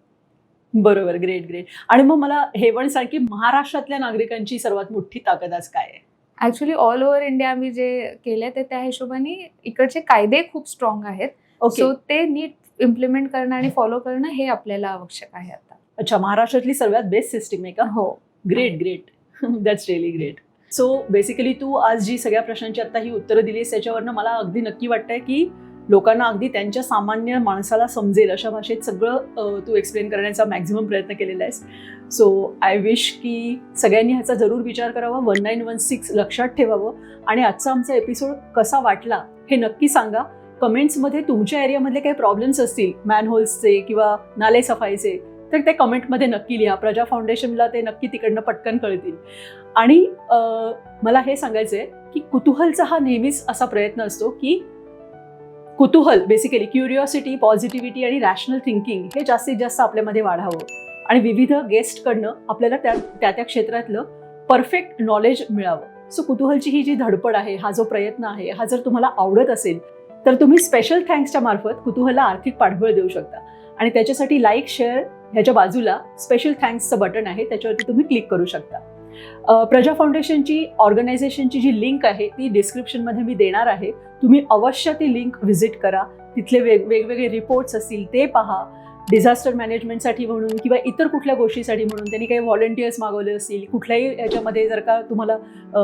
Speaker 1: बरोबर, ग्रेट ग्रेट. आणि मग मला हे पण सांग की महाराष्ट्रातल्या नागरिकांची सर्वात मोठी ताकद आज काय आहे?
Speaker 2: ॲक्च्युली ऑल ओव्हर इंडिया आम्ही जे केले ते त्या हिशोबाने इकडचे कायदे खूप स्ट्रॉंग आहेत.
Speaker 1: ओके.
Speaker 2: सो ते नीट इम्प्लिमेंट करणं आणि फॉलो करणं हे आपल्याला आवश्यक आहे आता.
Speaker 1: अच्छा, महाराष्ट्रातली सर्वात बेस्ट सिस्टीम आहे का?
Speaker 2: हो.
Speaker 1: Great great. That's really great. So basically तू आज जी सगळ्या प्रश्नांची आता ही उत्तरं दिलीस त्याच्यावरनं मला अगदी नक्की वाटतंय की लोकांना अगदी त्यांच्या सामान्य माणसाला समजेल अशा भाषेत सगळं तू एक्सप्लेन करण्याचा मॅक्झिमम प्रयत्न केलेला आहेस. सो आय विश की सगळ्यांनी ह्याचा जरूर विचार करावा, 1916 लक्षात ठेवावं, आणि आजचा आमचा एपिसोड कसा वाटला हे नक्की सांगा. कमेंट्समध्ये तुमच्या एरियामधले काही प्रॉब्लेम्स असतील मॅनहोल्सचे किंवा नालेसफाईचे तर ते कमेंटमध्ये नक्की लिहा. प्रजा फाउंडेशनला ते नक्की तिकडनं पटकन कळतील. आणि मला हे सांगायचं आहे की कुतूहलचा हा नेहमीच असा प्रयत्न असतो की कुतूहल बेसिकली क्युरिओसिटी, पॉझिटिव्हिटी आणि रॅशनल थिंकिंग हे जास्तीत जास्त आपल्यामध्ये वाढावं, आणि विविध गेस्टकडनं आपल्याला त्या क्षेत्रातलं परफेक्ट नॉलेज मिळावं. सो कुतूहलची ही जी धडपड आहे, हा जो प्रयत्न आहे, हा जर तुम्हाला आवडत असेल तर तुम्ही स्पेशल थँक्सच्या मार्फत कुतूहलला आर्थिक पाठबळ देऊ शकता, आणि त्याच्यासाठी लाईक, शेअर ह्याच्या बाजूला स्पेशल थँक्सचं बटन आहे, त्याच्यावरती तुम्ही क्लिक करू शकता. प्रजा फाउंडेशनची ऑर्गनायझेशनची जी लिंक आहे ती डिस्क्रिप्शनमध्ये मी देणार आहे. तुम्ही अवश्य ती लिंक व्हिजिट करा. तिथले वेगवेगळे रिपोर्ट्स असतील ते पहा. डिझास्टर मॅनेजमेंटसाठी म्हणून किंवा इतर कुठल्या गोष्टीसाठी म्हणून त्यांनी काही व्हॉलंटियर्स मागवले असतील, कुठल्याही याच्यामध्ये जर का तुम्हाला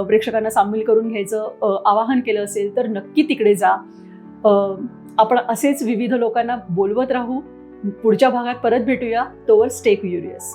Speaker 1: प्रेक्षकांना सामील करून घ्यायचं आवाहन केलं असेल तर नक्की तिकडे जा. आपण असेच विविध लोकांना बोलवत राहू. पुढच्या भागात परत भेटूया. तोवर स्टे क्युरियस.